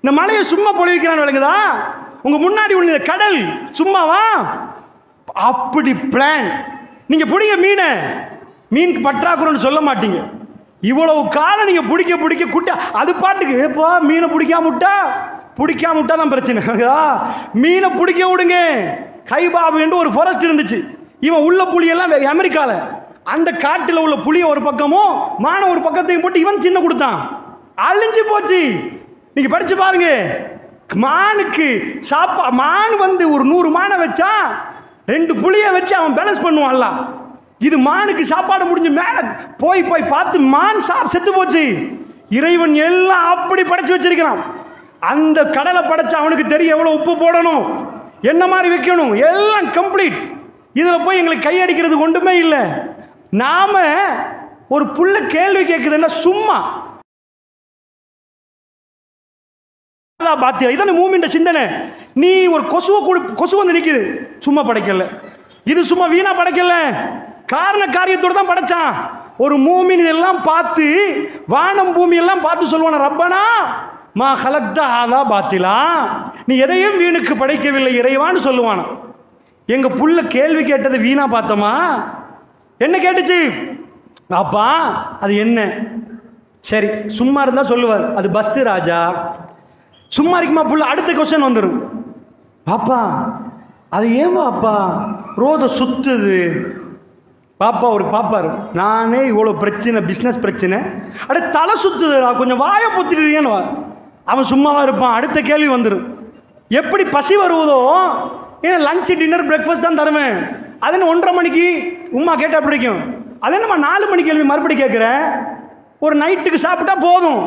இந்த மலையை சும்மா பொழிவிக்கிறான் விளங்குதா? உங்க முன்னாடி உள்ள கடல் சும்மாவா? அப்படி பிளான். நீங்க பிடிக்க மீன் பற்றாக்குறோன்னு சொல்ல மாட்டீங்க. இவ்வளவு காலம் நீங்க பிடிக்க குட்டா அது பாட்டுக்கு எப்போ மீனை பிடிக்காம விட்டா தான் பிரச்சனை. மீனை பிடிக்க விடுங்க. கைபாபு என்று ஒரு ஃபாரஸ்ட் இருந்துச்சு. இவன் உள்ள புலியெல்லாம் அமெரிக்கால, அந்த காட்டில் உள்ள புளிய ஒரு பக்கமும் மான ஒரு பக்கத்தையும் போட்டு இவன் சின்ன கொடுத்தான், அழிஞ்சு போச்சு. நீங்க படிச்சு பாருங்க. மானுக்கு மான் வந்து ஒரு 100 மானை வச்சா 2 புளிய வச்சு அவன் பேலன்ஸ் பண்ணுவான்ல. இது மானுக்கு சாப்பாடு முடிஞ்சு மேல போய் பார்த்து மான் செத்து போச்சு. இறைவன் எல்லாம் அப்படி படைச்சு வச்சிருக்கிறான். அந்த கடலை படைச்ச அவனுக்கு தெரியும் எவ்வளவு உப்பு போடணும், என்ன மாதிரி வைக்கணும், எல்லாம் கம்ப்ளீட். இதுல போய் எங்களுக்கு கையடிக்கிறது ஒன்றுமே இல்லை. நாம ஒரு புள்ள கேள்வி கேட்குதுன்னா சும்மா இதான மூமின் சிந்தனை. நீ ஒரு கொசு வந்து நிக்குது, சும்மா படைக்கல, இது சும்மா வீணா படைக்கல, காரண காரியத்தோடு தான் படைச்சான். ஒரு மூமின் இதெல்லாம் பார்த்து, வானம் பூமி எல்லாம் பார்த்து சொல்லுவான, ரப்பனா மா ஹலக்த ஹாதா பாத்திலா, நீ எதையும் வீணுக்கு படைக்கவில்லை இறைவான்னு சொல்லுவானா. எங்க புள்ள கேள்வி கேட்டது வீணா பார்த்தோமா? என்ன கேட்டுச்சு? அப்பா அது என்ன? சரி சும்மா இருந்தா சொல்லுவார், அது பஸ் ராஜா. சும்மா இருக்குமா புள்ள? அடுத்த கொஸ்டின் வந்துடும். பாப்பா அது ஏன் பாப்பா ரோத சுத்துது? பாப்பா ஒரு பாப்பாரு, நானே இவ்வளோ பிரச்சனை, பிஸ்னஸ் பிரச்சனை, அட தலை சுத்துதுடா, கொஞ்சம் வாயை பொத்திடுறீங்கன்னு. அவன் சும்மாவா இருப்பான். அடுத்த கேள்வி வந்துடும். எப்படி பசி வருவதோ, ஏன்னா லஞ்ச் டின்னர் பிரேக்ஃபாஸ்ட் தான் தருவேன், அதுன்னு 1:30 மணிக்கு உமா கேட்டால் பிடிக்கும். அதே நம்ம 4 மணி கேள்வி மறுபடி கேட்குறேன். ஒரு நைட்டுக்கு சாப்பிட்டா போதும்.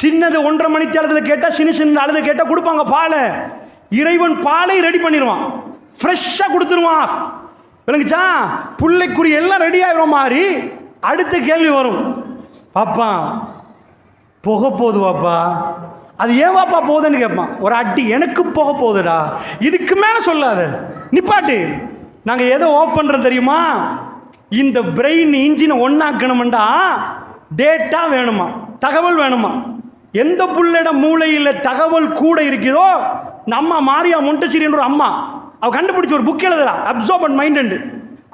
சின்னது 1:30 மணி தேளத்தில் கேட்டால், சின்ன அழுது கேட்டால் கொடுப்பாங்க பாலை. இறைவன் பாலை ரெடி பண்ணிடுவான், ஃப்ரெஷ்ஷாக கொடுத்துருவான். விளங்குச்சா? பிள்ளைக்குரிய எல்லாம் ரெடி ஆகிற மாதிரி அடுத்த கேள்வி வரும். பாப்பா புகை போகுது பாப்பா, அது ஏன் பாப்பா போகுதுன்னு கேட்பான். ஒரு அடி, எனக்கு புக போகுதுடா, இதுக்கு மேலே சொல்லாத, நிப்பாட்டு. நாங்கள் எதை ஆஃப் பண்ணுறோம் தெரியுமா? இந்த பிரெயின் இன்ஜினை ஒன்னாக்கணும்டா டேட்டா வேணுமா, தகவல் வேணுமா. எந்த புள்ளைட மூளையில் தகவல் கூட இருக்குதோ, நம்ம மாரியா மொண்டசிரின்ற ஒரு அம்மா அவ கண்டுபிடிச்ச ஒரு புக் எழுதுறா, அப்சார்ப் அண்ட் மைண்ட்.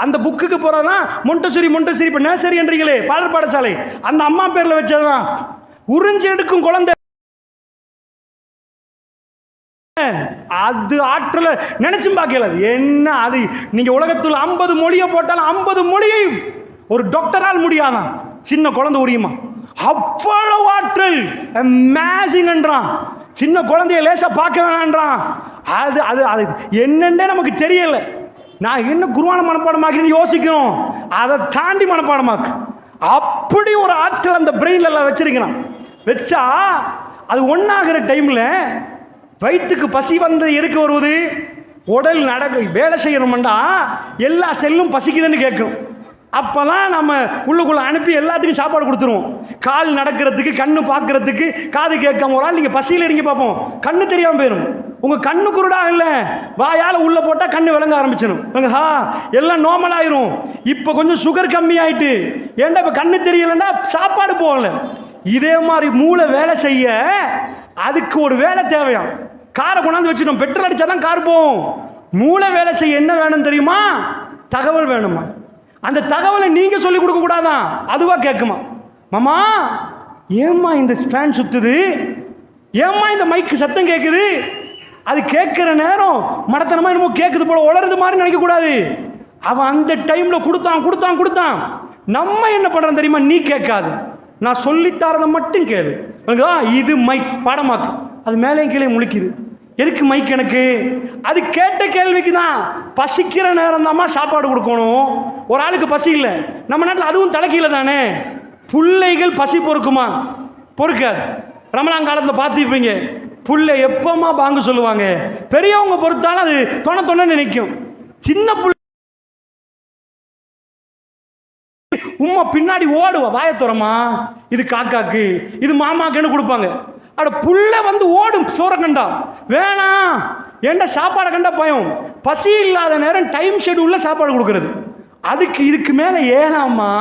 அந்த புக்குக்கு போறதான் மொண்டசிரி. இப்போ நேசரி என்றீங்களே பாடல் பாடசாலை, அந்த அம்மா பேர்ல வச்சதான். உறிஞ்சி எடுக்கும் குழந்தை, அது ஆற்றல நினைச்சும் பார்க்கல. என்ன அது? நீங்க உலகத்தில் 50 மொழியை போட்டாலும் 50 மொழியை ஒரு டாக்டரால் முடியாதான். சின்ன குழந்தை உரியுமா, அவ்வளவு ஆற்றல், அமேசிங்ன்றான். சின்ன குழந்தைய லேசா பார்க்க வேணான்றான். அது அது அது என்னன்னே நமக்கு தெரியல. நான் என்ன குர்ஆனை மனப்பாடமாக்கின்னு யோசிக்கிறோம், அதை தாண்டி மனப்பாடமாக்கு. அப்படி ஒரு ஆற்றல் அந்த பிரெயின்ல எல்லாம் வச்சிருக்கிறான். வச்சா அது ஒன்னாகிற டைம்ல வயிற்றுக்கு பசி வந்து எதுக்கு வருவது, உடல் வேலை செய்யணும்டா எல்லா செல்லும் பசிக்குதுன்னு கேட்கும். அப்பதான் நம்ம உள்ளுக்குள்ள அனுப்பி எல்லாத்துக்கும் சாப்பாடு கொடுத்துருவோம். கால் நடக்கிறதுக்கு, கண்ணு பார்க்கறதுக்கு, காது கேட்காம ஒரு ஆள் நீங்க பசியில் இருங்க பார்ப்போம், கண்ணு தெரியாம போயிடும். உங்க கண்ணு குருடா இல்ல, வாயால உள்ள போட்டா கண்ணு விளங்க ஆரம்பிச்சிடும். எல்லாம் நார்மல் ஆயிரும். இப்ப கொஞ்சம் சுகர் கம்மி ஆயிட்டு, ஏன்டா இப்ப கண்ணு தெரியலன்னா சாப்பாடு போகல. இதே மாதிரி மூளை வேலை செய்ய அதுக்கு ஒரு வேலை தேவையாம். காரை கொண்டாந்து வச்சுட்டோம், பெட்ரோல் அடிச்சாதான் கார் போகும். மூளை வேலை செய்ய என்ன வேணும் தெரியுமா, தகவல் வேணுமா. அந்த தகவலை நீங்க சொல்லி கொடுக்க கூடாதான், அதுவா கேட்குமா. மாமா ஏம்மா இந்த ஃபேன் சுத்துது, ஏம்மா இந்த மைக்கு சத்தம் கேட்குது, அது கேட்கிற நேரம் மடத்தனமா என்னமோ கேட்குது போல உளருது மாதிரி நினைக்க கூடாது. அவன் அந்த டைம்ல கொடுத்தான். நம்ம என்ன பண்றோம் தெரியுமா, நீ கேட்காது, நான் சொல்லித்தாரதை மட்டும் கேளு. இது மைக் பாடமாக்கு, அது மேலே கீழே முழிக்குது. எதுக்கு மைக் எனக்கு, அது கேட்ட கேள்விக்கு தான். பசிக்கிற நேரம் தாம்மா சாப்பாடு கொடுக்கணும். ஒரு ஆளுக்கு பசி இல்லை, நம்ம நாட்டில் அதுவும் தலைக்கீழ தானே. பிள்ளைகள் பசி பொறுக்குமா, பொறுக்காது. ரமலான் காலத்தில் பார்த்துப்பீங்க, புள்ளை எப்பமா பாங்கு சொல்லுவாங்க, பெரியவங்க பொறுத்தாலும் அது தொண நினைக்கும். சின்ன புள்ள உம்மா பின்னாடி ஓடுவா, வாயத்துறமா, இது காக்காக்கு, இது மாமாக்குன்னு கொடுப்பாங்க. அட புள்ள வந்து ஓடும், சோற கண்டா வேணாம், ஏண்டா சாப்பாடை கண்டா பயம். பசி இல்லாத நேரம் டைம் ஷெட்யூல்ல சாப்பாடு கொடுக்கறது. அதுக்கு இதுக்கு மேல ஏனாமா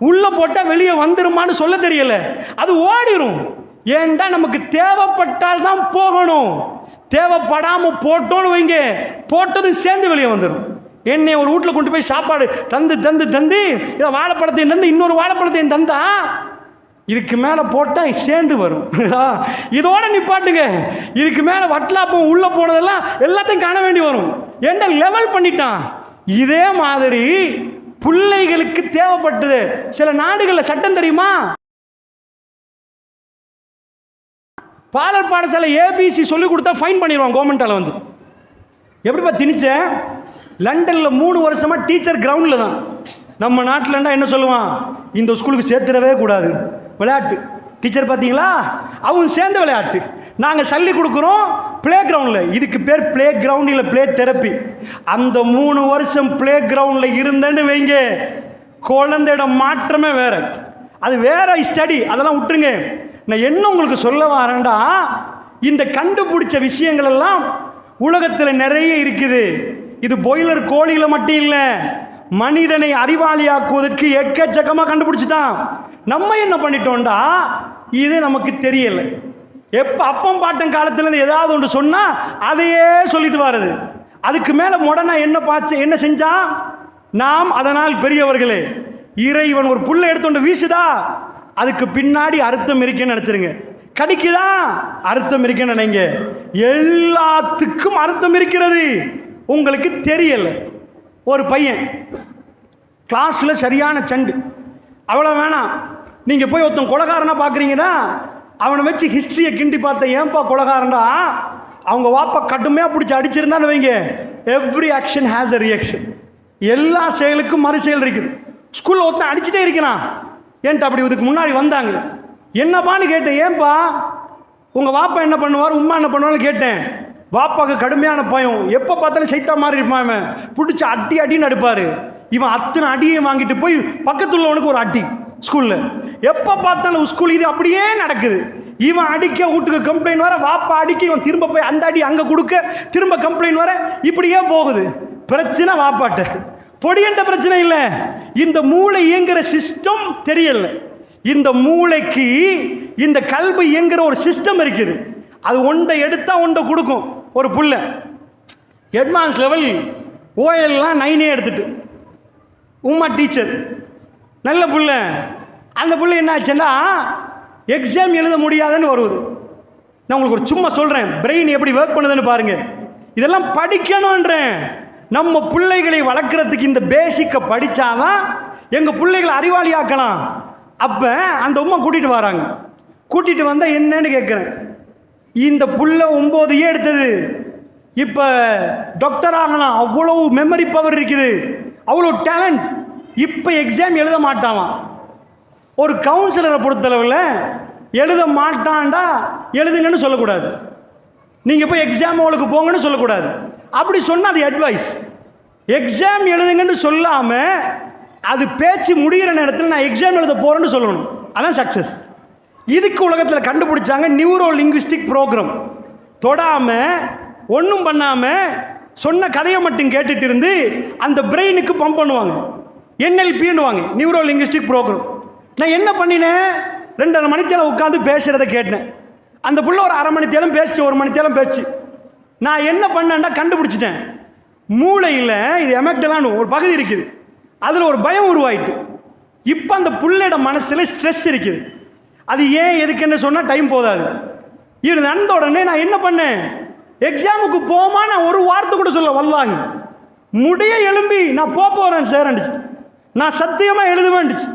உள்ள போட்டா வெளியே வந்துருமான்னு சொல்ல தெரியல, அது ஓடிரும். ஏண்டா நமக்கு தேவைப்பட்டால் தான் போகணும், தேவைப்படாம போட்டோன்னு வைங்க, போட்டதும் சேர்ந்து வெளியே வந்துடும். என்னை ஒரு வீட்டில் கொண்டு போய் சாப்பாடு தந்து இதை வாழைப்பழத்தையும் தந்து இன்னொரு வாழைப்பழத்தையும் தந்தா இதுக்கு மேலே போட்டால் சேர்ந்து வரும். இதோட நிப்பாட்டுங்க, இதுக்கு மேலே வட்டலாப்பம் உள்ள போனதெல்லாம் எல்லாத்தையும் காண வேண்டி வரும். ஏண்டா லெவல் பண்ணிட்டான். இதே மாதிரி பிள்ளைகளுக்கு தேவைப்பட்டது. சில நாடுகளில் சட்டம் தெரியுமா, பாலர் பாடசாலை ஏபிசி சொல்லி கொடுத்தா ஃபைன் பண்ணிடுவான் கவர்மெண்டால. வந்து எப்படிப்பா திணிச்ச, லண்டனில் 3 வருஷமா டீச்சர் கிரவுண்டில் தான். நம்ம நாட்டில்ண்டா என்ன சொல்லுவான், இந்த ஸ்கூலுக்கு சேர்த்துடவே கூடாது, விளையாட்டு டீச்சர் பார்த்தீங்களா, அவங்க சேர்ந்த விளையாட்டு. நாங்கள் சொல்லி கொடுக்குறோம் பிளே கிரவுண்டில். இதுக்கு பேர் பிளே கிரவுண்ட் இல்லை, பிளே தெரப்பி. அந்த 3 வருஷம் பிளே கிரவுண்டில் இருந்தேன்னு வைங்க, குழந்தையோட மாற்றமே வேற, அது வேற ஸ்டடி. அதெல்லாம் விட்டுருங்க. நான் என்ன உங்களுக்கு சொல்ல வரேன்டா, இந்த கண்டுபிடிச்ச விஷயங்கள் எல்லாம் உலகத்தில் நிறைய இருக்குது. இது பாய்லர் கோழியில மட்டும் இல்ல, மனிதனை அறிவாளியாக்குவதற்கு எக்கச்சக்கமா கண்டுபிடிச்சிட்டான். நம்ம என்ன பண்ணிட்டோம்டா, இது நமக்கு தெரியல. எப்ப அப்பம் பாட்டம் காலத்துல இருந்து ஏதாவது ஒன்று சொன்னா அதையே சொல்லிட்டு வருது. அதுக்கு மேல முடனா என்ன செஞ்சா, நாம் அதனால் பெரியவர்களே, இறைவன் ஒரு புல்லை எடுத்து வீசுதா, அதுக்கு பின்னாடி அர்த்தம் இருக்குன்னு நினைச்சிருங்க. கடிக்குதா, அர்த்தம் இருக்குன்னு நினைங்க. எல்லாத்துக்கும் அர்த்தம் இருக்கிறது, உங்களுக்கு தெரியல. ஒரு பையன் கிளாஸ்ல சரியான சண்டு, அவ்வளோ வேணாம். நீங்க போய் ஒருத்தன் கொலைகாரனா பார்க்குறீங்கன்னா அவனை வச்சு ஹிஸ்டரியை கிண்டி பார்த்தேன், ஏன்பா கொலைகாரன்டா, அவங்க வாப்பா கடுமையாக பிடிச்சி அடிச்சிருந்தான்னு வைங்க, every action has a reaction. எல்லா செயலுக்கும் மறு செயல் இருக்குது. ஸ்கூலில் ஒருத்தன் அடிச்சுட்டே இருக்கிறான், ஏன்ட்டு அப்படி இதுக்கு முன்னாடி வந்தாங்க, என்னப்பான்னு கேட்டேன். ஏன்பா உங்கள் வாப்பா என்ன பண்ணுவார், உமா என்ன பண்ணுவார்னு கேட்டேன். வாப்பாக்கு கடுமையான பயம், எப்போ பார்த்தாலும் சைத்தா மாதிரி இருப்பான், அவன் பிடிச்சி அடின்னு அடிப்பார். இவன் அத்தனை அடியை வாங்கிட்டு போய் பக்கத்தில் உள்ளவனுக்கு ஒரு அடி. ஸ்கூலில் எப்போ பார்த்தாலும் ஸ்கூல் இது அப்படியே நடக்குது. இவன் அடிக்க வீட்டுக்கு கம்ப்ளைண்ட் வர, வாப்பா அடிக்க, இவன் திரும்ப போய் அந்த அடி அங்கே கொடுக்க, திரும்ப கம்ப்ளைண்ட் வர, இப்படியே போகுது. பிரச்சனை வாப்பாட்ட, பொடியன்ற பிரச்சனை இல்லை, இந்த மூளை இயங்குற சிஸ்டம் தெரியல. இந்த மூளைக்கு இந்த கல்வி இயங்குற ஒரு சிஸ்டம் இருக்குது. அது ஒன்றை எடுத்தா ஒன்றை கொடுக்கும். ஒரு புள்ள அட்வான்ஸ் லெவல் ஓஎல்லாம் 9 எடுத்துட்டு, உமா டீச்சர் நல்ல புள்ள, அந்த புள்ள என்ன ஆச்சுன்னா எக்ஸாம் எழுத முடியாதுன்னு வருவது. நான் உங்களுக்கு ஒரு சும்மா சொல்றேன், பிரெயின் எப்படி ஒர்க் பண்ணுதுன்னு பாருங்க. இதெல்லாம் படிக்கணும்ன்றேன். நம்ம பிள்ளைகளை வளர்க்கறதுக்கு இந்த பேசிக்கை படிச்சாதான் எங்க பிள்ளைகளை அறிவாளி ஆக்கலாம். அப்போ அந்த உம்மா கூட்டிகிட்டு வராங்க. கூட்டிகிட்டு வந்தால் என்னன்னு கேட்குறேன். இந்த புள்ள 9 எடுத்தது, இப்போ டாக்டர் ஆகலாம், அவ்வளோ மெமரி பவர் இருக்குது, அவ்வளோ டேலண்ட். இப்போ எக்ஸாம் எழுத மாட்டாவான். ஒரு கவுன்சிலரை பொறுத்தளவில் எழுத மாட்டான்டா எழுதுங்கன்னு சொல்லக்கூடாது. நீங்கள் போய் எக்ஸாம் ஹாலுக்கு போங்கன்னு சொல்லக்கூடாது. அப்படி சொன்னால் அது அட்வைஸ். எக்ஸாம் எழுதுங்கன்னு சொல்லாமல் அது பேச்சு முடிகிற நேரத்தில் நான் எக்ஸாம் எழுத போகிறேன்னு சொல்லணும். அதான் சக்ஸஸ். இதுக்கு உலகத்தில் கண்டுபிடிச்சாங்க நியூரோ லிங்குவிஸ்டிக் ப்ரோக்ராம். தொடாமல் ஒன்றும் பண்ணாமல் சொன்ன கதையை மட்டும் கேட்டுட்டு இருந்து அந்த பிரெயினுக்கு பம்ப் பண்ணுவாங்க. NLPன்னுவாங்க, நியூரோ லிங்குவிஸ்டிக் ப்ரோக்ராம். நான் என்ன பண்ணினேன், 2.5 மணித்தேரம் உட்காந்து பேசுகிறத கேட்டேன். அந்த புள்ள ஒரு 1/2 மணித்தேரம் பேசிச்சு, 1 மணித்தேரம் பேச்சு. நான் என்ன பண்ணேன்டா கண்டுபிடிச்சிட்டேன். மூளையில் இது எமெக்டலான்னு ஒரு பகுதி இருக்குது, அதில் ஒரு பயம் உருவாயிட்டு. இப்போ அந்த புள்ளையோட மனசில் ஸ்ட்ரெஸ் இருக்குது. அது ஏன் எதுக்குன்னு சொன்னால் டைம் போதாது. இது நடந்த உடனே நான் என்ன பண்ணேன், எக்ஸாமுக்கு போமா நான் ஒரு வார்த்தை கூட சொல்ல, வல்லாஹி முடிய எழும்பி நான் போகிறேன் சார் அண்டிச்சு, நான் சத்தியமாக எழுதுவேன்டுச்சு.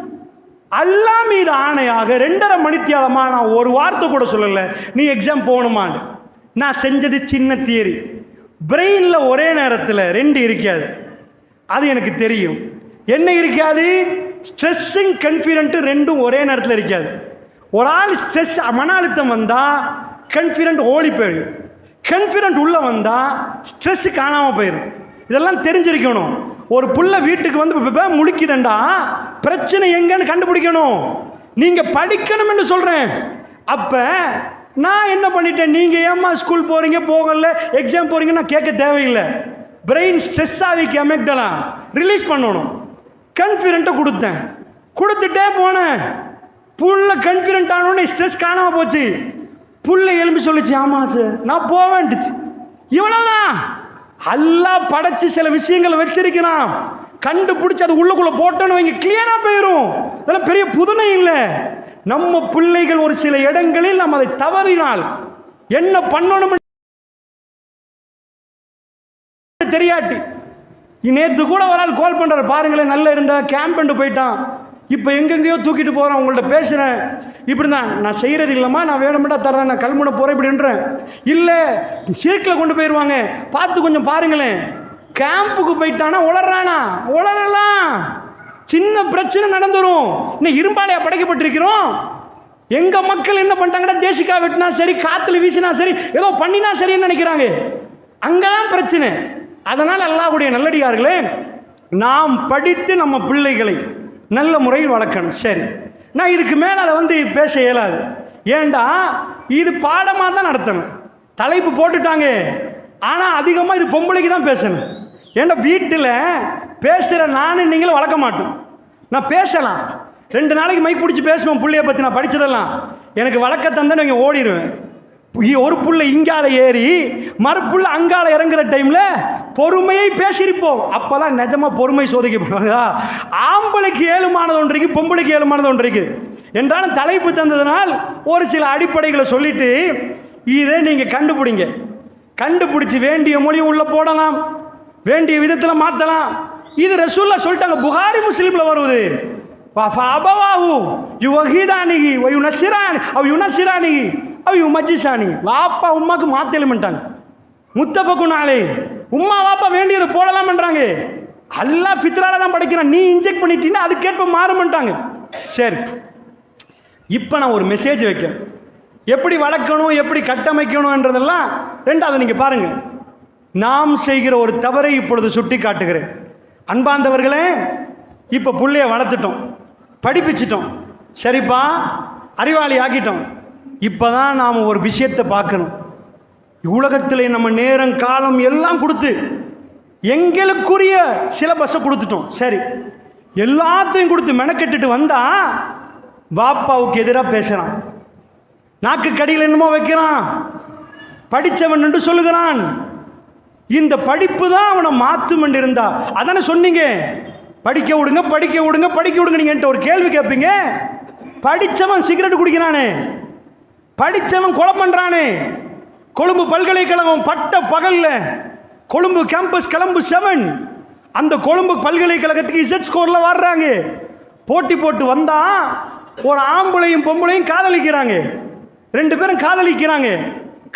அல்லா மீது ஆணையாக 2.5 மணித்தியாலமாக நான் ஒரு வார்த்தை கூட சொல்லலை நீ எக்ஸாம் போகணுமான்னு. நான் செஞ்சது சின்ன தியரி. பிரெயினில் ஒரே நேரத்தில் 2 இருக்காது, அது எனக்கு தெரியும். என்ன இருக்காது, ஸ்ட்ரெஸ்ஸும் கன்ஃபிடென்ட்டு 2 ஒரே நேரத்தில் இருக்காது. ஒரு ஆள் ஸ்ட்ரெஸ் மன அழுத்தம் வந்தால் கன்ஃபிடென்ட் ஓடி போயிடும், கன்ஃபிடென்ட் உள்ளே வந்தால் ஸ்ட்ரெஸ் காணாமல் போயிடும். இதெல்லாம் தெரிஞ்சிருக்கணும். ஒரு புள்ள வீட்டுக்கு வந்து முடிக்குதுண்டா பிரச்சனை எங்கன்னு கண்டுபிடிக்கணும். நீங்கள் படிக்கணும் என்று சொல்கிறேன். அப்போ நான் என்ன பண்ணிட்டேன், நீங்கள் ஏம்மா ஸ்கூல் போகிறீங்க போகல எக்ஸாம் போகிறீங்கன்னா கேட்க தேவையில்லை. பிரெயின் ஸ்ட்ரெஸ் ஆகிக்கு அமெக்டலாம் ரிலீஸ் பண்ணணும். கன்ஃபிடென்ட்டை கொடுத்தேன், கொடுத்துட்டே போனேன். புள்ள கன்ஃபிடென்ட் ஆனோடனே ஸ்ட்ரெஸ் காணாமல் போச்சு. புள்ள எழும்பி சொல்லிச்சு, ஆமாம் சார் நான் போவேன்ட்டுச்சு. இவ்வளோதான். அல்லாஹ் படைச்சு சில விஷயங்களை வச்சிருக்கிறான், கண்டுபிடிச்சி அது உள்ளுக்குள்ளே போட்டோன்னு வைங்க கிளியராக போயிடும். அதெல்லாம் பெரிய புதுமை இல்லை. நம்ம பிள்ளைகள் ஒரு சில இடங்களில் நம்ம அதை தவறினால் என்ன பண்ணணும் தெரியாட்டி. நேற்று கூட ஒரு ஆள் கால் பண்ணுறாரு, பாருங்களேன் நல்லா இருந்தா கேம்ப் பண்ணி போயிட்டான், இப்போ எங்கெங்கேயோ தூக்கிட்டு போகிறேன், உங்கள்கிட்ட பேசுகிறேன். இப்படி தான் நான் செய்கிறது இல்லைம்மா, நான் வேணுமெண்டா தர்றேன், நான் கல்முனை போகிறேன் இப்படின்றேன். இல்லை சீக்கில் கொண்டு போயிடுவாங்க, பார்த்து கொஞ்சம் பாருங்களேன். கேம்புக்கு போயிட்டானா உளறானா, உளரலாம், சின்ன பிரச்சனை நடந்துடும். இன்னும் இரும்பாலையா படைக்கப்பட்டிருக்கிறோம். எங்கள் மக்கள் என்ன பண்ணிட்டாங்கன்னா தேசிக்கா வெட்டினா சரி, காற்றுல வீசினா சரி, ஏதோ பண்ணினா சரின்னு நினைக்கிறாங்க. அங்கே தான் பிரச்சனை. அதனால் அல்லாஹ்வுடைய நல்லடியார்களே, நாம் படித்து நம்ம பிள்ளைகளை நல்ல முறையில் வளர்க்கணும். சரி, நான் இதுக்கு மேலே அதை வந்து பேச இயலாது. ஏண்டா இது பாடமாக தான் நடத்தணும். தலைப்பு போட்டுட்டாங்க, ஆனால் அதிகமாக இது பொம்பளைக்கு தான் பேசணும். ஏண்டா வீட்டில் பேசுகிற நானும் நீங்களும் வளர்க்க மாட்டோம். நான் பேசலாம், 2 நாளைக்கு மைக் பிடிச்சி பேசுவேன் பிள்ளைய பற்றி, நான் படித்ததெல்லாம் எனக்கு வளர்க்க தந்தேன்னு நீங்கள் ஓடிடுவேன். ஒரு புள்ள இங்கால ஏறி மறுப்புள்ள அங்கால இறங்குற டைமில் பொறுமையை பேசியிருப்போம். அப்போ தான் நிஜமாக பொறுமை சோதிக்கப்படுவாங்க. ஆம்பளைக்கு ஏழுமானது ஒன்று இருக்குது, பொம்பளைக்கு ஏழுமானது ஒன்று இருக்குது என்றாலும் தலைப்பு தந்ததுனால் ஒரு சில அடிப்படைகளை சொல்லிட்டு இதை நீங்கள் கண்டுபிடிங்க. கண்டுபிடிச்சி வேண்டிய மொழியை உள்ளே போடலாம், வேண்டிய விதத்தில் மாற்றலாம். இது ரசூலுல்லாஹ் சொல்லிட்டாங்க, புகாரி முஸ்லீமில் வருவது. வாப்பா உம்மாக்கு மாத்தலுமெண்டாங்க, முத்தபக்குனாலே உம்மா வாப்பா வேண்டியது போடலாம்ன்றாங்க. அல்லாஹ் ஃபித்ரால தான் படைக்கிறான், நீ இன்ஜெக்ட் பண்ணிட்டீங்கன்னா அதுக்கேற்ப மாறுமெண்டாங்க. சரி, இப்போ நான் ஒரு மெசேஜ் வைக்கிறேன், எப்படி வளர்க்கணும் எப்படி கட்டமைக்கணும்ன்றதெல்லாம் 2வது நீங்கள் பாருங்கள். நாம் செய்கிற ஒரு தவறை இப்பொழுது சுட்டி காட்டுகிறேன். அன்பார்ந்தவர்களே, இப்போ புள்ளைய வளர்த்துட்டோம், படிப்பிச்சிட்டோம், சரிப்பா அறிவாளி ஆக்கிட்டோம். இப்போ தான் நாம் ஒரு விஷயத்தை பார்க்கணும். உலகத்தில் நம்ம நேரம் காலம் எல்லாம் கொடுத்து எங்களுக்குரிய சிலபஸை கொடுத்துட்டோம். சரி, எல்லாத்தையும் கொடுத்து மெனக்கெட்டுட்டு வந்தால் வாப்பாவுக்கு எதிராக பேசுகிறான், நாக்கு கடியில் என்னமோ வைக்கிறான், படித்தவன் என்று சொல்லுகிறான். இந்த படிப்பு தான் அவனை மாற்றும் என்று இருந்தா அதானே சொன்னீங்க, படிக்க விடுங்க படிக்க விடுங்க படிக்க விடுங்க. நீங்கள் என்கிட்ட ஒரு கேள்வி கேட்பீங்க, படித்தவன் சிகரெட் குடிக்கிறானே, படித்தவன் கொலை பண்ணுறானே, கொழும்பு பல்கலைக்கழகம் பட்ட பகலில் கொழும்பு கேம்பஸ் கிளம்பு 7 அந்த கொழும்பு பல்கலைக்கழகத்துக்கு இசட் ஸ்கோரில் வர்றாங்க, போட்டி போட்டு வந்தா ஒரு ஆம்பளையும் பொம்பளையும் காதலிக்கிறாங்க, 2 பேரும் காதலிக்கிறாங்க.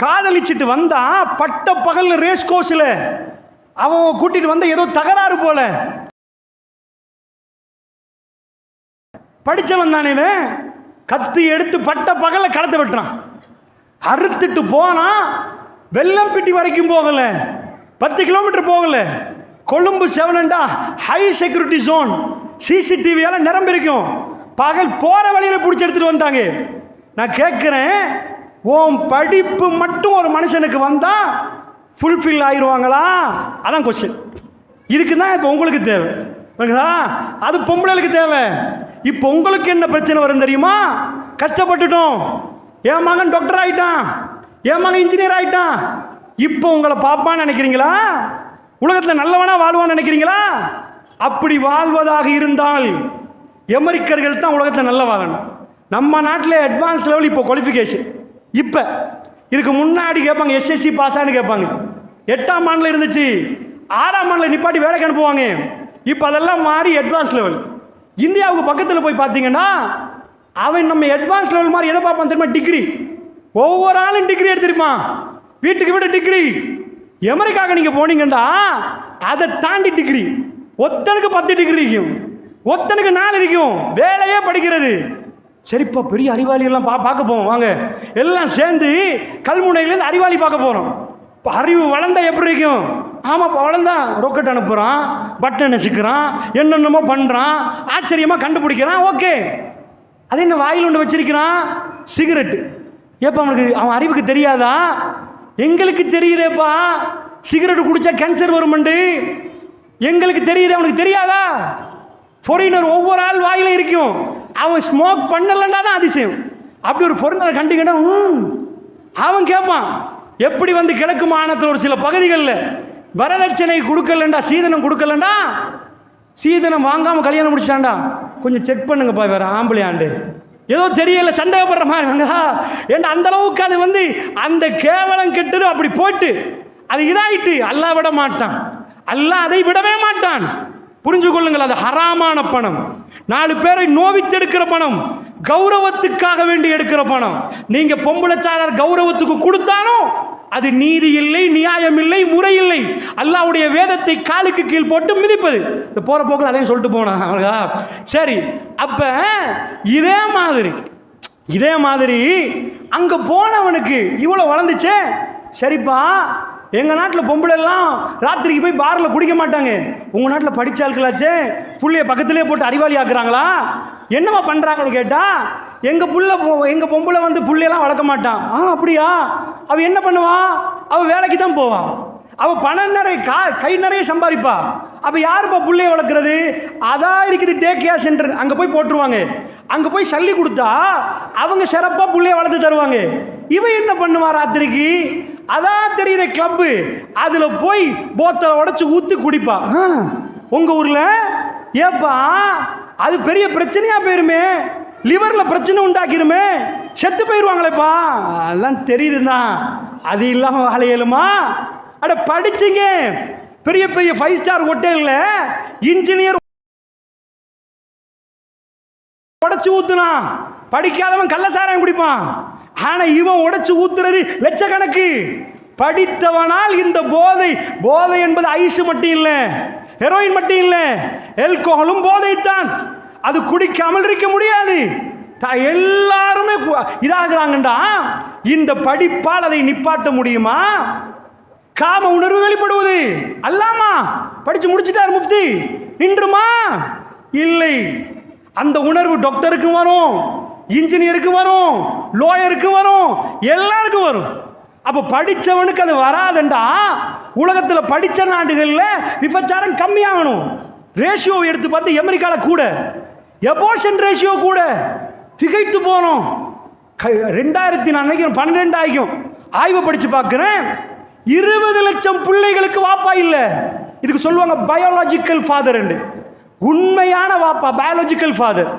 காதலிச்சுட்டு வந்தா பட்ட பகல்ல ரேஸ் கோர்ஸ்ல அவன் கூட்டிட்டு வந்த ஏதோ தகராறு போல. படிச்சவன் தானே, கத்தி எடுத்து பட்ட பகல்ல களத்தை வெட்டுறான். அறுத்துட்டு போனா வெள்ளம்பிட்டி வரைக்கும் போகல, 10 கிலோமீட்டர் போகல. கொழும்பு 7 ஹை செக்யூரிட்டி ஜோன், சிசிடிவியால நிரம்பி இருக்கும். பகல் போற வழியில பிடிச்சி எடுத்துட்டு வந்துட்டாங்க. நான் கேட்கிறேன், உன் படிப்பு மட்டும் ஒரு மனுஷனுக்கு வந்தா ஃபுல்ஃபில் ஆயிடுவாங்களா? அதான் கொஸ்டின். இதுக்கு தான் இப்போ உங்களுக்கு தேவை, அது பொம்பளைகளுக்கு தேவை. இப்போ உங்களுக்கு என்ன பிரச்சனை வரும் தெரியுமா? கஷ்டப்பட்டுட்டோம், என் மகன் டாக்டர் ஆயிட்டான், என் மகன் இன்ஜினியர் ஆயிட்டான். இப்போ உங்களை பாப்பான்னு நினைக்கிறீங்களா? உலகத்தில் நல்லவனா வாழ்வான்னு நினைக்கிறீங்களா? அப்படி வாழ்வதாக இருந்தால் அமெரிக்கர்கள் தான் உலகத்தில் நல்ல வாழணும். நம்ம நாட்டில் அட்வான்ஸ் லெவல் இப்போ குவாலிஃபிகேஷன். இப்போ இதுக்கு முன்னாடி கேட்பாங்க எஸ்எஸ்சி பாஸான்னு கேட்பாங்க. 8ஆம் ஆண்டில் இருந்துச்சு, 6ஆம் ஆண்டில் நிப்பாட்டி வேலைக்கு அனுப்புவாங்க. இப்போ அதெல்லாம் மாறி அட்வான்ஸ் லெவல். இந்தியாவுக்கு பக்கத்தில் போய் பார்த்தீங்கன்னா அவன் நம்ம அட்வான்ஸ் லெவல் மாதிரி எதை பார்ப்பான் தெரியுமா? டிகிரி. ஒவ்வொரு ஆளும் டிகிரி எடுத்திருப்பான், வீட்டுக்கு வீட்டு டிகிரி. அமெரிக்காவுக்கு நீங்கள் போனீங்கன்னா அதை தாண்டி டிகிரி. ஒத்தனுக்கு 10 டிகிரி இருக்கும், ஒத்தனுக்கு 4 இருக்கும். வேலையே படிக்கிறது. சரிப்பா, பெரிய அறிவாளிகள்லாம் பார்க்க போவோம் வாங்க, எல்லாம் சேர்ந்து கல்முனையிலேருந்து அறிவாளி பார்க்க போகிறோம். இப்போ அறிவு வளர்ந்தா எப்படி இருக்கும்? ஆமாப்பா வளர்ந்தான், ராக்கெட் அனுப்புகிறான், பட்டன் நசுக்கிறான், என்னென்னமோ பண்ணுறான், ஆச்சரியமாக கண்டுபிடிக்கிறான். ஓகே, அது என்ன வாயில் ஒன்று வச்சிருக்கிறான்? சிகரெட்டு. ஏப்பா அவன் அறிவுக்கு தெரியாதா? எங்களுக்கு தெரியுதேப்பா, சிகரெட்டு குடித்தா கேன்சர் வருமெண்டு எங்களுக்கு தெரியுது, அவனுக்கு தெரியாதா? ஃபாரினர் ஒவ்வொரு ஆள் வாயிலும் இருக்கும், அவன் ஸ்மோக் பண்ணலன்னா தான் அதிசயம். அப்படி ஒரு ஃபாரினர் கண்டிங்கன்னா அவன் கேட்பான். எப்படி வந்து கிழக்கு மாநிலத்தில் ஒரு சில பகுதிகளில் வரதட்சணை கொடுக்கலண்டா, சீதனம் கொடுக்கலண்டா, சீதனம் வாங்காமல் கல்யாணம் முடிச்சாண்டா, கொஞ்சம் செக் பண்ணுங்கப்பா, வேற ஆம்பளையாண்டு ஏதோ தெரியல, சந்தேகப்படுற மாதிரி. ஏன்னா அந்த அளவுக்கு அது வந்து அந்த கேவலம் கெட்டது அப்படி போட்டு அது இதாயிட்டு. அல்லாஹ் விட மாட்டான், அல்லாஹ் அதை விடவே மாட்டான். புரிஞ்சு கொள்ளுங்கள், அது ஹராமான பணம், 4 பேரை நோவித்தெடுக்கிற பணம், கௌரவத்துக்காக வேண்டி எடுக்கிற பணம். நீங்க பொம்பளைச்சாரர் கௌரவத்துக்கு கொடுத்தாலும் அது நீதி இல்லை, நியாயம் இல்லை, முறை இல்லை. அல்லாஹ்வுடைய வேதத்தை காலுக்கு கீழ் போட்டு மிதிப்பது. இந்த போற போக்கில் அதையும் சொல்லிட்டு போனா சரி. அப்ப இதே மாதிரி அங்க போனவனுக்கு இவ்வளவு வளர்ந்துச்சே. சரிப்பா, எங்கள் நாட்டில் பொம்பளை எல்லாம் ராத்திரிக்கு போய் பாரில் குடிக்க மாட்டாங்க. உங்கள் நாட்டில் படித்த ஆட்களாச்சே புள்ளைய பக்கத்திலே போட்டு அறிவாளி ஆக்குறாங்களா? என்னவா பண்ணுறாங்கன்னு கேட்டால், எங்கள் பொம்பளை வந்து புள்ளையெல்லாம் வளர்க்க மாட்டான். அப்படியா? அவள் என்ன பண்ணுவா? அவள் வேலைக்கு தான் போவான். அவள் பணம் நிறைய கை நிறைய சம்பாதிப்பா. அப்போ யாருப்பா புள்ளைய வளர்க்குறது? அதான் இருக்குது டே கேர் சென்டர், அங்கே போய் போட்டுருவாங்க. அங்கே போய் சல்லி கொடுத்தா அவங்க சிறப்பாக புள்ளைய வளர்த்து தருவாங்க. இவன் என்ன பண்ணுவா? ராத்திரிக்கு அதான் தெரியுற கிளப்பு, அதுல போய் போத்தலை உடைச்சு ஊத்து குடிப்பா. உங்க ஊர்ல ஏப்பா அது பெரிய பிரச்சனையா போயிருமே, லிவர்ல பிரச்சனை உண்டாக்கிருமே, செத்து போயிருவாங்களேப்பா. அதெல்லாம் தெரியுதுதான், அது இல்லாம வாழையலுமா? அட படிச்சுங்க, பெரிய பெரிய 5 ஸ்டார் ஹோட்டல்ல இன்ஜினியர் உடைச்சு ஊத்துனான், படிக்காதவன் கள்ளசாராயம் குடிப்பான். ஆனா இவன் உடைச்சு ஊத்துறது லட்சக்கணக்கு. படித்தவனால் இந்த போதை என்பது ஐஸ் மட்டும் இல்லை, ஹெரோயின் மட்டும் இல்லை, ஆல்கஹாலும் போதைத்தான். அது குடிக்காமல் இருக்க முடியாது. எல்லாருமே இதாகிறாங்கண்டா. இந்த படிப்பால் அதை நிப்பாட்ட முடியுமா? காம உணர்வு வெளிப்படுவது அல்லாமா படிச்சு முடிச்சுட்டார் முஃப்தி, நின்றுமா? இல்லை. அந்த உணர்வு டாக்டருக்கு வரும், இன்ஜினியருக்கு வரும், லோயருக்கு வரும், எல்லாருக்கும் வரும். அப்ப படிச்சவனுக்கு அது வராதுண்டா. உலகத்தில் படிச்ச நாடுகளில் விபச்சாரம் கம்மியாகணும். ரேஷியோ எடுத்து பார்த்து அமெரிக்காவில் கூட எபோர்ஷன் ரேஷியோ கூட திகைத்து போனோம். 2012 ஆகியும் ஆய்வு படிச்சு பார்க்கிறேன், 20 லட்சம் பிள்ளைகளுக்கு வாப்பா இல்லை. இதுக்கு சொல்லுவாங்க பயாலஜிக்கல் ஃபாதர். உண்மையான வாப்பா பயாலஜிக்கல் ஃபாதர்.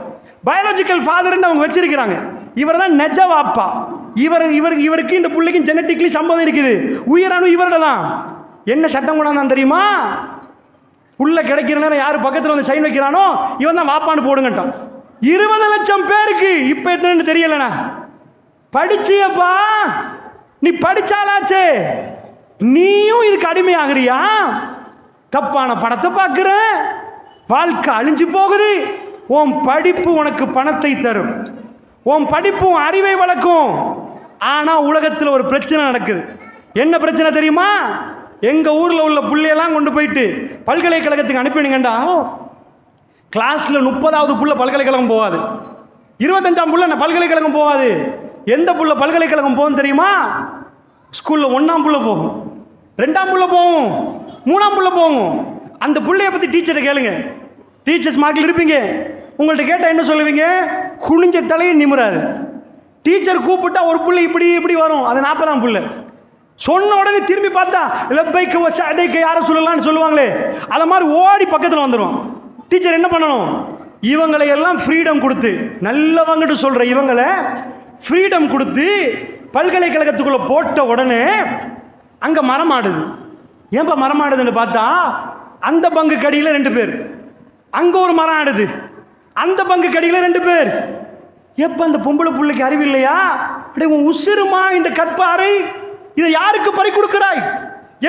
பயாலஜிக்கல் ஃபாதர் அவங்க வச்சிருக்கிறாங்க. இவர் தான் நெஜ வாப்பா. இவருக்கு இந்த பிள்ளைக்கும் ஜெனட்டிக்லி சம்பவம் இருக்குது. உயிரணு இவரோட தான். என்ன சட்டம் கொண்டாந்தான் தெரியுமா? புள்ள கிடைக்கிற நேரம் யார் பக்கத்தில் வந்து சைன் வைக்கிறானோ இவன் தான் வாப்பான்னு போடுங்கட்டான். 20 லட்சம் பேருக்கு இப்ப எத்தனை தெரியலண்ணா. படிச்சியப்பா, நீ படிச்சாலாச்சே, நீயும் இதுக்கு அடிமையாகிறியா? தப்பான படத்தை பார்க்கிற, வாழ்க்கை அழிஞ்சு போகுது. உன் படிப்பு உனக்கு பணத்தை தரும், உன் படிப்பு உன் அறிவை வளர்க்கும். ஆனா உலகத்தில் ஒரு பிரச்சனை நடக்குது. என்ன பிரச்சனை தெரியுமா? எங்க ஊர்ல உள்ள புள்ளையெல்லாம் கொண்டு போயிட்டு பல்கலைக்கழகத்துக்கு அனுப்பினீங்கண்டா, கிளாஸ்ல 30வது புள்ள பல்கலைக்கழகம் போகாது, 25ஆம் புள்ள பல்கலைக்கழகம் போகாது. எந்த புள்ள பல்கலைக்கழகம் போகும் தெரியுமா? ஸ்கூல்ல 1ஆம் புள்ள போகும், 2ஆம் புள்ள போகும், 3ஆம் புள்ள போகும். அந்த புள்ளைய பத்தி டீச்சரை கேளுங்க. டீச்சர்ஸ் மார்க்கில் இருப்பீங்க, உங்கள்ட்ட கேட்டால் என்ன சொல்லுவீங்க? குனிஞ்ச தலையை நிமிராது. டீச்சர் கூப்பிட்டா ஒரு புள்ளை இப்படி இப்படி வரும், அது 40ஆம் புள்ள. சொன்ன உடனே திரும்பி பார்த்தா லெப்பைக்கு அடைக்க யாரை சொல்லலாம்னு சொல்லுவாங்களே, அதை மாதிரி ஓடி பக்கத்தில் வந்துடும். டீச்சர் என்ன பண்ணணும்? இவங்களை எல்லாம் ஃப்ரீடம் கொடுத்து, நல்லவங்கட்டு சொல்ற இவங்களை ஃப்ரீடம் கொடுத்து பல்கலைக்கழகத்துக்குள்ள போட்ட உடனே அங்க மரம் ஆடுது. ஏன்பா மரம் ஆடுதுன்னு பார்த்தா, அந்த பங்கு கடியில் 2 பேர், அங்க ஒரு மரம் ஆடுது, அந்த பங்கு கடியில் 2 பேர். எப்ப அந்த பொம்பளை பிள்ளைக்கு அறிவு இல்லையா? உன் உசிருமா இந்த கற்பாறை, இதை யாருக்கு பறி கொடுக்கிறாய்?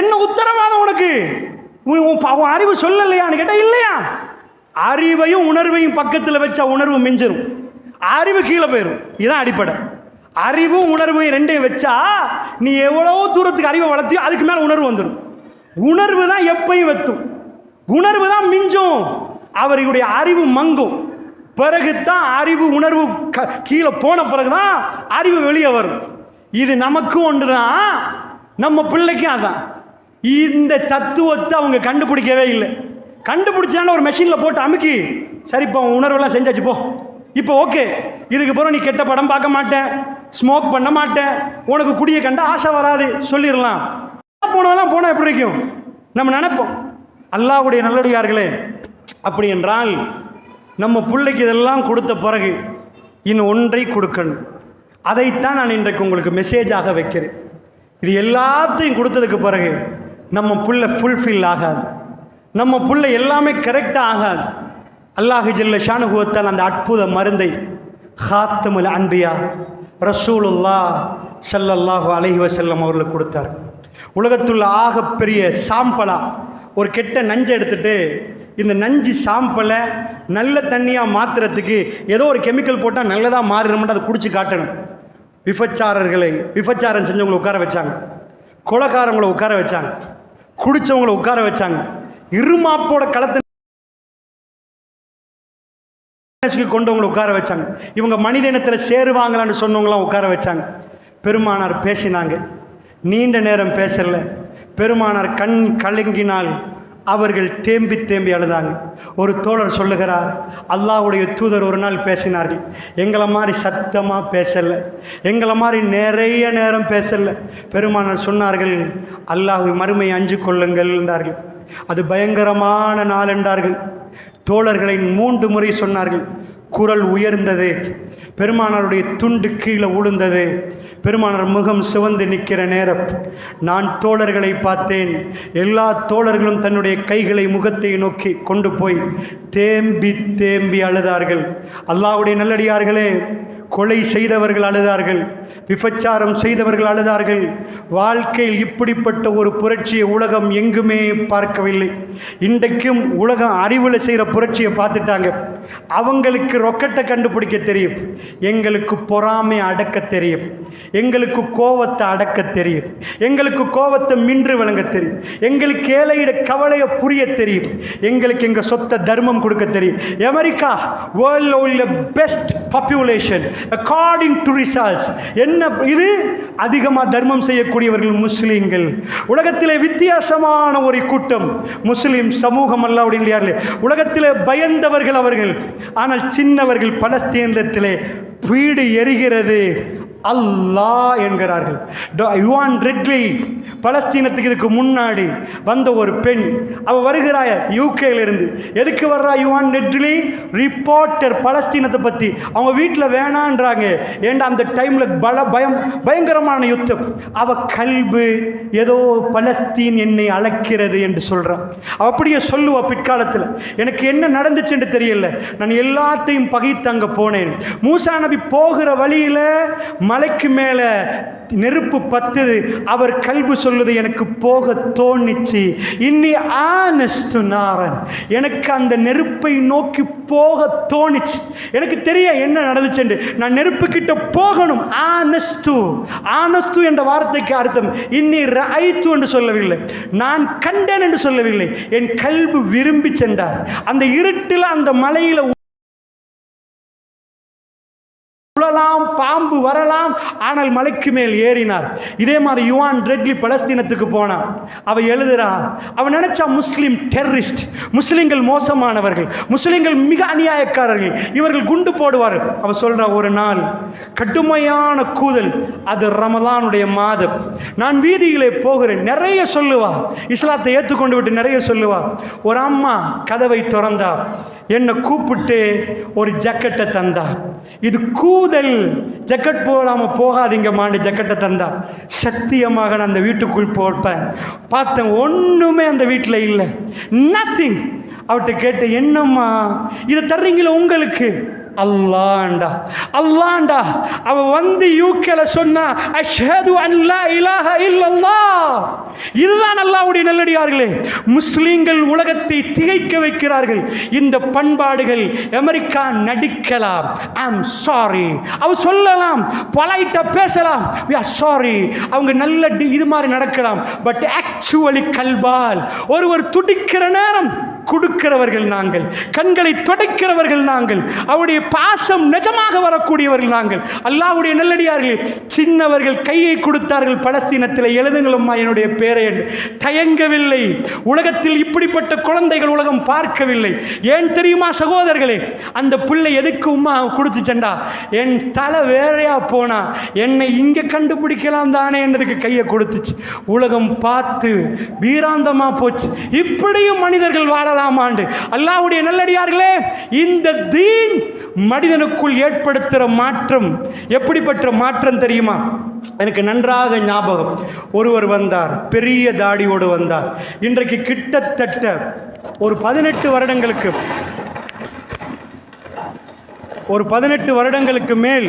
என்ன உத்தரவாதம் உனக்கு? உன் அறிவு சொல்லலையான்னு கேட்டா இல்லையா? அறிவையும் உணர்வையும் பக்கத்தில் வச்சா உணர்வு மிஞ்சிரும், அறிவு கீழே போயிடும். இதுதான் அடிப்படை. அறிவும் உணர்வையும் 2ஐயும் வச்சா நீ எவ்வளவு தூரத்துக்கு அறிவை வளர்த்தியோ அதுக்கு மேல உணர்வு வந்துடும். உணர்வு தான் எப்பையும் வெத்தும், உணர்வு தான் மிஞ்சும். அவர்களுடைய அறிவு மங்கும். பிறகுதான் அறிவு உணர்வு கீழே போன பிறகுதான் அறிவு வெளியே வரும். இது நமக்கும் ஒன்றுதான், நம்ம பிள்ளைக்கும் அதான். இந்த தத்துவத்தை அவங்க கண்டுபிடிக்கவே இல்லை. கண்டுபிடிச்சான ஒரு மெஷின்ல போட்டு அமுக்கி, சரிப்பா உணர்வெல்லாம் செஞ்சாச்சு போ, இப்போ ஓகே, இதுக்கு பிறகு நீ கெட்ட படம் பார்க்க மாட்டேன், ஸ்மோக் பண்ண மாட்டேன், உனக்கு குடியை கண்ட ஆசை வராது சொல்லிடலாம். போனாலும் போனால் எப்படி இருக்கும் நம்ம நினைப்போம். அல்லாஹ்வுடைய நல்லடியார்களே, அப்படி என்றால் நம்ம பிள்ளைக்கு இதெல்லாம் கொடுத்த பிறகு இன்னும் ஒன்றை கொடுக்கணும். அதைத்தான் நான் இன்றைக்கு உங்களுக்கு மெசேஜாக வைக்கிறேன். இது எல்லாத்தையும் கொடுத்ததுக்கு பிறகு நம்ம புள்ள ஃபுல்ஃபில் ஆகாது, நம்ம புள்ள எல்லாமே கரெக்டாக ஆகாது. அல்லாஹ் ஜல்ல ஷானுகுவத்தால் அந்த அற்புத மருந்தை ஹாத்தமுல் அன்பியா ரசூலுல்லாஹ் ஸல்லல்லாஹு அலைஹி வஸல்லம் அவர்களுக்கு கொடுத்தார். உலகத்துள்ள ஆகப்பெரிய சாம்பலா ஒரு கெட்ட நஞ்சை எடுத்துட்டு, இந்த நஞ்சு சாம்பலை நல்ல தண்ணியாக மாற்றுறதுக்கு ஏதோ ஒரு கெமிக்கல் போட்டால் நல்லதாக மாறிடணும், அதை குடிச்சு காட்டணும். விபச்சாரம் செஞ்சவங்களை உட்கார வச்சாங்க, கொலைக்காரங்களை உட்கார வச்சாங்க, குடிச்சவங்களை உட்கார வச்சாங்க, இருமாப்போட களத்தை கொண்டவங்களை உட்கார வச்சாங்க. இவங்க மனித இனத்தில் சேருவாங்களான்னு சொன்னவங்களாம் உட்கார வச்சாங்க. பெருமானார் பேசினாங்க, நீண்ட நேரம் பேசல. பெருமானார் கண் கலங்கினால் அவர்கள் தேம்பி தேம்பி அழுதாங்க. ஒரு தோழர் சொல்லுகிறார், அல்லாஹ்வுடைய தூதர் ஒரு நாள் பேசினார்கள், எங்களை மாதிரி சத்தமாக பேசலை, எங்களை மாதிரி நிறைய நேரம் பேசலை. பெருமானார் சொன்னார்கள், அல்லாஹ் மறுமை அஞ்சு கொள்ளுங்கள் என்றார்கள். அது பயங்கரமான நாள் என்றார்கள். தோழர்களை 3 முறை சொன்னார்கள். குரல் உயர்ந்தது, பெருமானாருடைய துண்டு கீழே உளுந்தது. பெருமானார் முகம் சிவந்து நிற்கிற நேரம் நான் தோழர்களை பார்த்தேன். எல்லா தோழர்களும் தன்னுடைய கைகளை முகத்தை நோக்கி கொண்டு போய் தேம்பி தேம்பி அழுதார்கள். அல்லாஹ்வுடைய நல்லடியார்களே, கொலை செய்தவர்கள் அழுதார்கள், விபச்சாரம் செய்தவர்கள் அழுதார்கள். வாழ்க்கையில் இப்படிப்பட்ட ஒரு புரட்சியை உலகம் எங்குமே பார்க்கவில்லை. இன்றைக்கும் உலகம் அறிவில் செய்கிற புரட்சியை பார்த்துட்டாங்க. அவங்களுக்கு ரொக்கெட்டை கண்டுபிடிக்க தெரியும், எங்களுக்கு பொறாமை அடக்க தெரியும், எங்களுக்கு கோவத்தை அடக்க தெரியும், எங்களுக்கு கோவத்தை மின்று விளங்க தெரியும், எங்களுக்கு ஏழையிட கவலையை புரிய தெரியும், எங்களுக்கு எங்கள் சொத்தை தர்மம் கொடுக்க தெரியும். அமெரிக்கா வேர்ல்டில் உள்ள best population according to results. என்ன இது? அதிகமாக தர்மம் செய்யக்கூடியவர்கள் முஸ்லீம்கள். உலகத்திலே வித்தியாசமான ஒரு கூட்டம் முஸ்லீம் சமூகம். அல்லாஹ்வுடைய உலகத்திலே பயந்தவர்கள் அவர்கள். ஆனால் சின்னவர்கள். பலஸ்தீனத்திலே வீடு எரிகிறது, அல்லாஹ் என்கிறார்கள். யுவான் ரெட்லி பலஸ்தீனத்துக்கு இதுக்கு முன்னாடி வந்த ஒரு பெண், அவ வருகிறாய யூகேலிருந்து. எதுக்கு வர்றா யுவான் ரெட்லி? ரிப்போர்ட்டர் பலஸ்தீனத்தை பற்றி. அவங்க வீட்டில் வேணான்றாங்க, ஏண்டா அந்த டைமில் பயங்கரமான யுத்தம். அவ கல்பு ஏதோ பலஸ்தீன் என்னை அழைக்கிறது என்று சொல்கிறான். அப்படியே சொல்லுவா பிற்காலத்தில், எனக்கு என்ன நடந்துச்சுன்னு தெரியல, நான் எல்லாத்தையும் பகைத்து அங்கே போனேன். மூசா நபி போகிற வழியில் மலைக்கு மேலே நெருப்பு பத்துது, அவர் கல்பு சொல்லுது, எனக்கு போக தோணிச்சு. இன்னி ஆனஸ்து நாரன், எனக்கு அந்த நெருப்பை நோக்கி போக தோணிச்சு. எனக்கு தெரிய என்ன நடந்துச்சு, நான் நெருப்பு கிட்ட போகணும். ஆனஸ்து, ஆனஸ்து என்ற வார்த்தைக்கு அர்த்தம் இன்னி ரைத்து என்று சொல்லவில்லை, நான் கண்டேன் என்று சொல்லவில்லை, என் கல்பு விரும்பி சென்றார். அந்த இருட்டில் அந்த மலையில் பாம்பு வரலாம், ஆனால் மலைக்கு மேல் ஏறினார். இதே மாதிரி யுவான் ரெட்லி பலஸ்தீனத்துக்கு போனான். அவ எழுதுறா, அவன் நினைச்சா முஸ்லிம் டெரரிஸ்ட், முஸ்லிம்கள் மோசமானவர்கள், முஸ்லிம்கள் மிக அநியாயக்காரர்கள், இவர்கள் குண்டு போடுவார்கள். அவ சொல்றா, ஒரு நாள் கடுமையான கூதல், அது ரமலானுடைய மாதம், நான் வீதியிலே போகிறேன். நிறைய சொல்லுவா, இஸ்லாத்தை ஏற்றுக்கொண்டு விட்டு நிறைய சொல்லுவா. ஒரு அம்மா கதவை திறந்தா, என்னை கூப்பிட்டு ஒரு ஜக்கெட்டை தந்தா. இது கூதல், ஜக்கெட் போடாமல் போகாதீங்கம்மான்னு ஜக்கெட்டை தந்தா. சத்தியமாக நான் அந்த வீட்டுக்குள் போட்டேன், பார்த்தேன் ஒன்றுமே அந்த வீட்டில் இல்லை, நத்திங். அவர்கிட்ட கேட்டேன், என்னம்மா இதை தர்றீங்களா உங்களுக்கு? அல்லாண்டா அல்லாண்டா. அவ வந்து யூகேல சொன்னா, அஷ்ஹது அன் லா இலாஹ இல்லல்லாஹ். இதுதான் அல்லாஹ்வுடைய நல்லடியார்களே. முஸ்லிம்கள் உலகத்தை திகைக்க வைக்கிறார்கள். இந்த பண்பாடுகள் அமெரிக்கா நடிக்கலாம், ஐ அம் சாரி, அவ சொல்லலாம், பொலைட்டா பேசலாம், வி ஆர் சாரி, அவங்க நல்ல இது மாதிரி நடக்கலாம். பட் ஆக்சுவலி கல்பால் ஒருவர் துடிக்கிற நேரம் கொடுக்கிறவர்கள் நாங்கள், கண்களை துடைக்கிறவர்கள் நாங்கள், அவருடைய பாசம் நிஜமாக வரக்கூடியவர்கள் நாங்கள். அல்லாஹ்வுடைய நல்லடியார்களே, சின்னவர்கள் கையை கொடுத்தார்கள் பலஸ்தீனத்தில், எழுதுங்களம்மா என்னுடைய பேரை என்று. தயங்கவில்லை. உலகத்தில் இப்படிப்பட்ட குழந்தைகள் உலகம் பார்க்கவில்லை. ஏன் தெரியுமா சகோதரர்களே? அந்த பிள்ளை எதுக்கு உம்மா கொடுத்துச்சண்டா, என் தலை வேறையா போனா என்னை இங்கே கண்டுபிடிக்கலாம் தானே என்றதுக்கு கையை கொடுத்துச்சு. உலகம் பார்த்து வீராந்தமா போச்சு. இப்படியும் மனிதர்கள் வாழலாமாண்டு. அல்லாஹ்வுடைய நல்லடியார்களே, இந்த தீன் மனிதனுக்குள் ஏற்படுத்துகிற மாற்றம் எப்படிப்பட்ட மாற்றம் தெரியுமா? எனக்கு நன்றாக ஞாபகம். ஒருவர் வந்தார், பெரிய தாடியோடு வந்தார். இன்றைக்கு கிட்டத்தட்ட ஒரு 18 வருடங்களுக்கு மேல்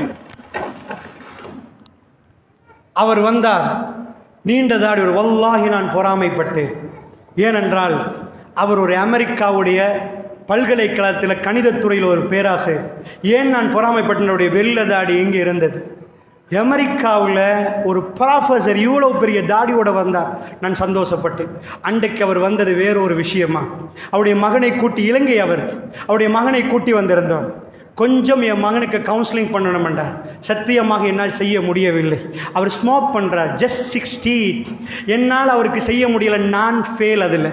அவர் வந்தார். நீண்ட தாடியோடு. வல்லாஹி நான் பொறாமைப்பட்டேன். ஏனென்றால் அவர் ஒரு அமெரிக்காவுடைய பல்கலைக்கழகத்தில் கணிதத்துறையில் ஒரு பேராசிரியர். ஏன் நான் பொறாமைப்பட்டனுடைய வெள்ள தாடி இங்கே இருந்தது. அமெரிக்காவில் ஒரு ப்ராஃபஸர் இவ்வளோ பெரிய தாடியோடு வந்தார். நான் சந்தோஷப்பட்டேன். அன்றைக்கு அவர் வந்தது வேறொரு விஷயமா, அவருடைய மகனை கூட்டி, இலங்கை அவருடைய மகனை கூட்டி வந்திருந்தோம். கொஞ்சம் என் மகனுக்கு கவுன்சிலிங் பண்ணணுமெண்டா. சத்தியமாக என்னால் செய்ய முடியவில்லை. அவர் ஸ்மோக் பண்ணுறார், ஜஸ்ட் 16. என்னால் அவருக்கு செய்ய முடியலை. நான் ஃபெயில். அதில்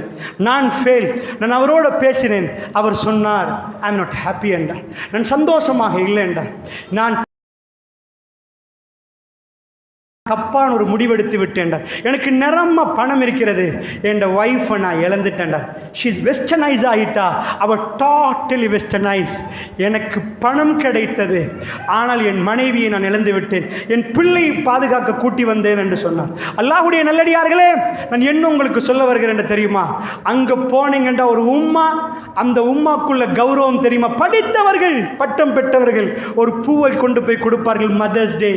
நான் ஃபெயில். நான் அவரோட பேசினேன். அவர் சொன்னார், ஐ எம் நாட் ஹாப்பி என்றார். நான் சந்தோஷமாக இல்லை என்றார். நான் தப்பான ஒரு முடிவெடுத்து விட்டேன்டா. எனக்கு நிறமா பணம் இருக்கிறது, என் ஒய்ஃபை நான் இழந்துட்டேன்டா. ஷீஸ் வெஸ்டர்னைஸ் ஆகிட்டா. அவள் டோட்டலி வெஸ்டர்னைஸ். எனக்கு பணம் கிடைத்தது, ஆனால் என் மனைவியை நான் இழந்து விட்டேன். என் பிள்ளையை பாதுகாக்க கூட்டி வந்தேன் என்று சொன்னார். அல்லாஹ்வுடைய நல்லடியார்களே, நான் என்ன உங்களுக்கு சொல்ல வருகிறேன் தெரியுமா? அங்கே போனீங்கன்றா ஒரு உம்மா, அந்த உம்மாக்குள்ள கௌரவம் தெரியுமா? படித்தவர்கள், பட்டம் பெற்றவர்கள் ஒரு பூவை கொண்டு போய் கொடுப்பார்கள். Mother's day,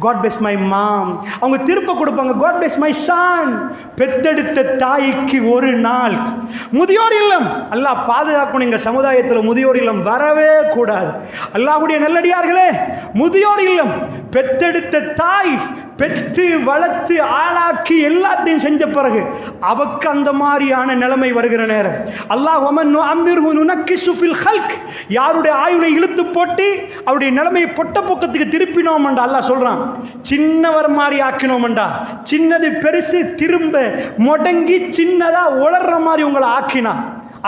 god bless my mom. அவங்க திருப்ப கொடுப்பாங்க, காட் பிளெஸ் மை சன். பெத்தெடுத்த தாய்க்கு ஒரு நாள். முதியோர் இல்லம், அல்லாஹ் பாதுகாக்கணும். எங்கள் சமுதாயத்தில் முதியோர் இல்லம் வரவே கூடாது. அல்லாஹ்வுடைய நல்லடியார்களே, முதியோர் இல்லம் பெத்தெடுத்த தாய் பெற்று வளர்த்து ஆளாக்கி எல்லாத்தையும் செஞ்ச பிறகு அவக்கு அந்த மாதிரியான நிலைமை வருகிற நேரம், அல்லாஹ் யாருடைய ஆயுளை இழுத்து போட்டு அவருடைய நிலைமையை பொட்ட பக்கத்துக்கு திருப்பினோம் என்றா அல்லாஹ் சொல்றான். சின்னவர் மாதிரி ஆக்கினோம்டா, சின்னது பெருசு திரும்ப முடங்கி சின்னதா உளர்ற மாதிரி உங்களை ஆக்கினா.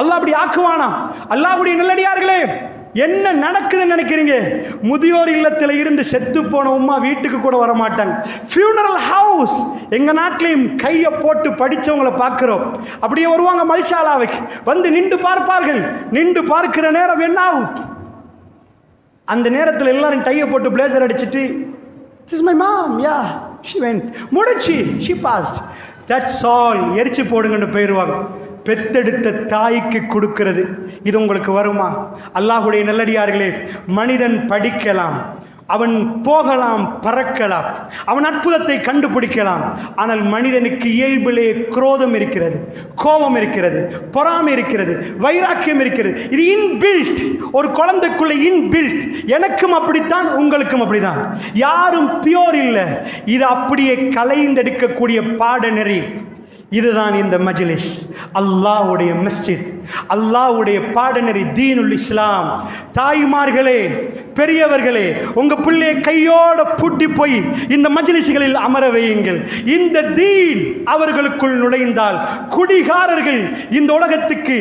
அல்லாஹ் அப்படி ஆக்குவானா? அல்லாஹ்வுடைய நல்லடியார்களே, என்ன நடக்குதுன்னு நினைக்கிறீங்க? முதியோர் இல்லத்தில் இருந்து செத்து போன உம்மா வீட்டுக்கு கூட வர மாட்டாங்க. ஃபியூனரல் ஹவுஸ் எங்க நாட்டிலையும் கையை போட்டு படிச்சவங்களை பார்க்கிறோம். அப்படியே வருவாங்க மல்சாலாவுக்கு, வந்து நின்று பார்ப்பார்கள். நின்று பார்க்கிற நேரம் என்ன ஆகும்? அந்த நேரத்தில் எல்லாரும் டையை போட்டு பிளேசர் அடிச்சிட்டு, this is my mom, yeah, she went, முடிச்சு, she passed, that's all, எரிச்சு போடுங்கன்னு போயிடுவாங்க. பெத்தெடுத்த தாய்க்கு கொடுக்கிறது இது உங்களுக்கு வருமா? அல்லாஹ்வுடைய நல்லடியார்களே, மனிதன் படிக்கலாம், அவன் போகலாம், பறக்கலாம், அவன் அற்புதத்தை கண்டுபிடிக்கலாம். ஆனால் மனிதனுக்கு இயல்பிலே குரோதம் இருக்கிறது, கோபம் இருக்கிறது, பொறாமை இருக்கிறது, வைராக்கியம் இருக்கிறது. இது இன்பில்ட், ஒரு குழந்தைக்குள்ள இன்பில்ட். எனக்கும் அப்படித்தான், உங்களுக்கும் அப்படிதான். யாரும் பியோர் இல்லை. இது அப்படியே கலைந்தெடுக்கக்கூடிய பாடநெறி. இதுதான் இந்த மஜ்லிஸ், அல்லாஹ்வுடைய மஸ்ஜித், அல்லாஹ்வுடைய பாடநெறி, தீனுல் இஸ்லாம். தாய்மார்களே, பெரியவர்களே, உங்க பிள்ளையை கையோட பூட்டி போய் இந்த மஜ்லிஸ்களில் அமர வையுங்கள். இந்த தீன் அவர்களுக்குள் நுழைந்தால் குடிகாரர்கள் இந்த உலகத்துக்கு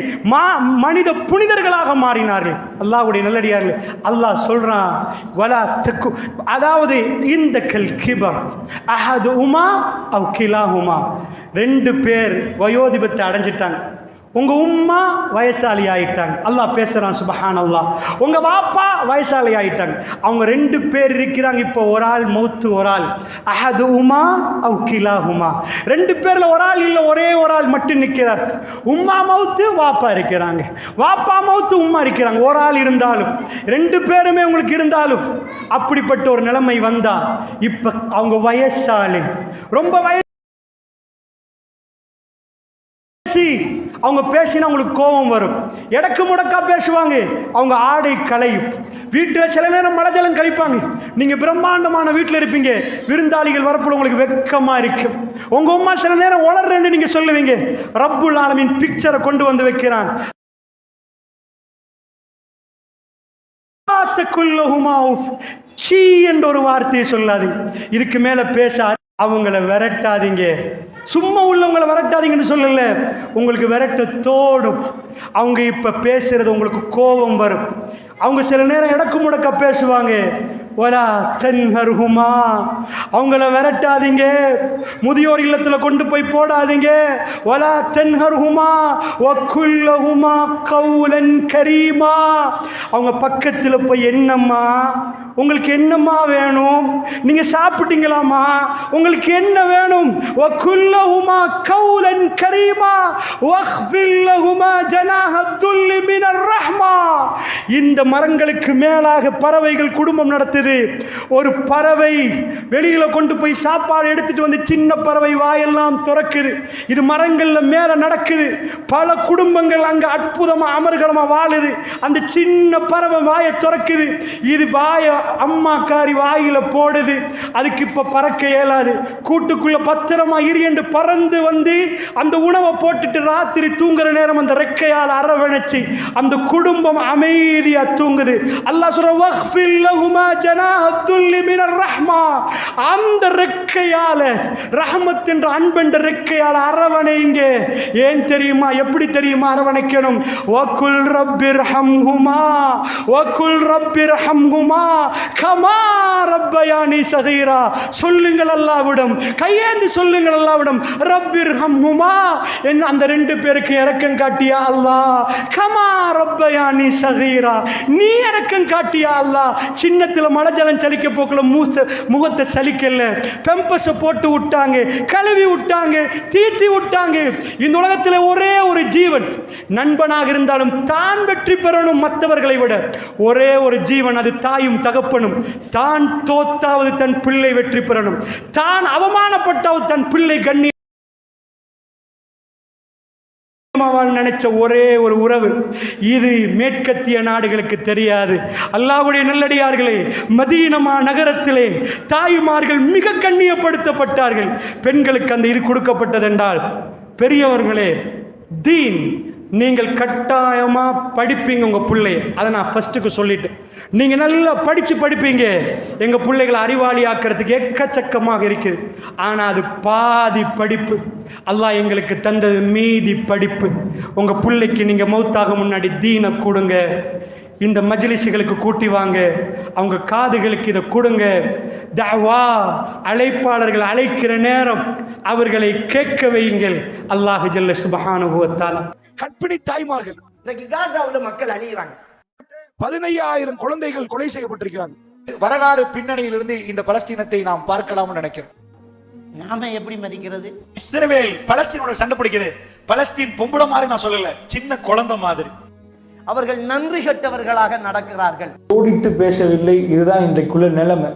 மனித புனிதர்களாக மாறினார்கள். அல்லாஹ்வுடைய நல்லடியார்கள், அல்லாஹ் சொல்றான், வலா தக்கு, அதாவது இந்த கல் கிபர் அஹது உமா அவ் கிலாஹுமா, ரெண்டு பேர் வயோதிபத்தை அடைஞ்சிட்டாங்க. உங்க உம்மா வயசாளி ஆயிட்டாங்க. அல்லாஹ் பேசுறான், சுப்ஹானல்லாஹ். உங்க பாப்பா வயசாளி ஆயிட்டாங்க. அவங்க ரெண்டு பேர் இருக்கிறாங்க. இப்போ ஒரு ஆள் மௌத்து, ஒரு ஆள் அஹது உமா அவ் கிலாஹுமா. ரெண்டு பேர்ல ஒரு ஆள் இல்லை, ஒரே ஒரு ஆள் மட்டும் நிற்கிறார். உம்மா மௌத்து, வாப்பா இருக்கிறாங்க. வாப்பா மௌத்து, உம்மா இருக்கிறாங்க. ஒரு ஆள் இருந்தாலும், ரெண்டு பேருமே உங்களுக்கு இருந்தாலும், அப்படிப்பட்ட ஒரு நிலைமை வந்தா இப்ப அவங்க வயசாளி, ரொம்ப அவங்க பேசினா உங்களுக்கு கோபம் வரும். எடக்கு முடக்கா பேசுவாங்க. அவங்க ஆடை களையும். வீட்டில் சில நேரம் மழை ஜலம் கழிப்பாங்க. நீங்க பிரம்மாண்டமான வீட்டில் இருப்பீங்க, விருந்தாளிகள் வரப்போ உங்களுக்கு வெக்கமா இருக்கும். உங்க உம்மா சில நேரம் உளறேன்னு நீங்க சொல்லுவீங்க. ரப்புல் ஆலமீன் பிக்சரை கொண்டு வந்து வைக்கிறான். சீ என்ற ஒரு வார்த்தையை சொல்லாதீங்க. இதுக்கு மேல பேச அவங்கள விரட்டாதீங்க. சும்மா உள்ளவங்களை விரட்டாதீங்கன்னு சொல்லல, உங்களுக்கு விரட்ட தோடும். அவங்க இப்ப பேசுறது உங்களுக்கு கோபம் வரும். அவங்க சில நேரம் எடக்கு முடக்க பேசுவாங்க. வலா தன்ஹர்ஹுமா, அவங்கள விரட்டாதீங்க. முதியோர் இல்லத்தில் கொண்டு போய் போடாதீங்க. வலா தன்ஹர்ஹுமா வக்குல்லஹுமா கௌலன் கரீமா, அவங்க பக்கத்தில் போய் என்னம்மா, உங்களுக்கு என்னம்மா வேணும், நீங்க சாப்பிட்டீங்களாமா, உங்களுக்கு என்ன வேணும், வக்குல்லஹுமா கௌலன் கரீமா வக்ஃபில்லஹுமா ஜனாஹத்துல் மினர் ரஹ்மா. இந்த மரங்களுக்கு மேலாக பறவைகள் குடும்பம் நடத்துது. ஒரு பறவை வெளியில கொண்டு போய் சாப்பாடு எடுத்துட்டு வந்து சின்ன பறவை வாயெல்லாம் திறக்குது. இது மரங்கள்ல மேல நடக்குது. பல குடும்பங்கள் அங்க அற்புதமா அமர்கலமா வாழுது. அந்த சின்ன பறவை வாயை திறக்குது. இது வாய அம்மாக்காரி வாயில போடுது. அதுக்கு இப்ப பறக்க இயலாது. கூட்டுக்குள்ள பத்திரமா இரு என்று பறந்து வந்து அந்த உணவை போட்டுட்டு ராத்திரி தூங்குற நேரம் அந்த ரெக்கையால் அரவணைச்சு அந்த குடும்பம் அமைதியா தூங்குது. அல்லாஹ் சொல்ற வக்ஃபில்லஹுமா ஜனாஹத்துல் மினர் ரஹ்மா, அந்த ரெக்கையால, ரஹ்மத் என்ற அன்பென்ற ரெக்கையால அரவணைங்க. ஏன் தெரியுமா? எப்படி தெரியுமா அரவணைக்கணும்? வகுல் ரப்பிர்ஹம்ஹுமா வகுல் ரப்பிர்ஹம்ஹுமா கமா ரப்பயானி சகீரா. சொல்லுங்கள் அல்லாஹ்விடம், கையேந்தி சொல்லுங்கள் அல்லாஹ்விடம், ரப்பிர்ஹம்ஹுமா, என்ன அந்த ரெண்டு பேருக்கு இரக்கம் காட்டியா அல்லாஹ், கமா ரப்பயானி சகீரா, நீ இரக்கம் காட்டியா அல்லாஹ். சின்னத்தில் மழை ஜலம் சலிக்க போக்கல முகத்தை சலிக்கல, பெம்பஸை போட்டு விட்டாங்க, கழுவி விட்டாங்க, தீத்தி விட்டாங்க. இந்த உலகத்தில் ஒரே ஒரு ஜீவன் நண்பனாக இருந்தாலும் தான் வெற்றி பெறணும் மற்றவர்களை விட. ஒரே ஒரு ஜீவன், அது தாயும் தகப்பனும். தான் தோத்தாவது தன் பிள்ளை வெற்றி பெறணும், தான் அவமானப்பட்டாவது தன் பிள்ளை கண்ணி நினைச்ச ஒரே ஒரு உறவு. இது மேற்கத்திய நாடுகளுக்கு தெரியாது. அல்லாஹ்வுடைய நல்லடியார்களே, மதீனா நகரத்திலே தாய்மார்கள் மிக கண்ணியப்படுத்தப்பட்டார்கள். பெண்களுக்கு அந்த இது கொடுக்கப்பட்டது என்றால், பெரியவர்களே, தீன் நீங்கள் கட்டாயமா படிப்பீங்க உங்க பிள்ளை. அதை நான் ஃபர்ஸ்ட்டுக்கு சொல்லிட்டேன். நீங்க நல்லா படிப்பீங்க. எங்க பிள்ளைகளை அறிவாளி ஆக்கிறதுக்கு எக்கச்சக்கமாக இருக்குது. ஆனா அது பாதி படிப்பு. அல்லாஹ் எங்களுக்கு தந்தது மீதி படிப்பு. உங்க பிள்ளைக்கு நீங்க மௌத்தாக முன்னாடி தீனை கொடுங்க. இந்த மஜ்லிஸ்களுக்கு கூட்டி வாங்க, அவங்க காதுகளுக்கு இதை கொடுங்க. தஅவா அழைப்பாளர்கள் அழைக்கிற நேரம் அவர்களை கேட்க வையுங்கள். அல்லாஹ் ஜல்ல சுப்ஹானஹு வ தஆலா கற்பிணி தாய்மார்கள் இன்னைக்கு காசாவுல மக்கள் அழியிறாங்க. 15,000 குழந்தைகள் கொலை செய்யப்பட்டிருக்கிறாங்க. வரலாறு பின்னணியிலிருந்து இந்த பலஸ்தீனத்தை நாம் பார்க்கலாம்னு நினைக்கிறேன். நாம எப்படி மதிக்கிறது? இஸ்ரவேல் பலஸ்தீனோட சண்டை பிடிக்குது. பலஸ்தீன் பொம்பளை மாதிரி நான் சொல்லல, சின்ன குழந்தை மாதிரி. அவர்கள் நன்றி கெட்டவர்களாக நடக்கிறார்கள். ஜோடித்து பேசவில்லை. இதுதான் இன்றைக்குள்ள நிலைமை.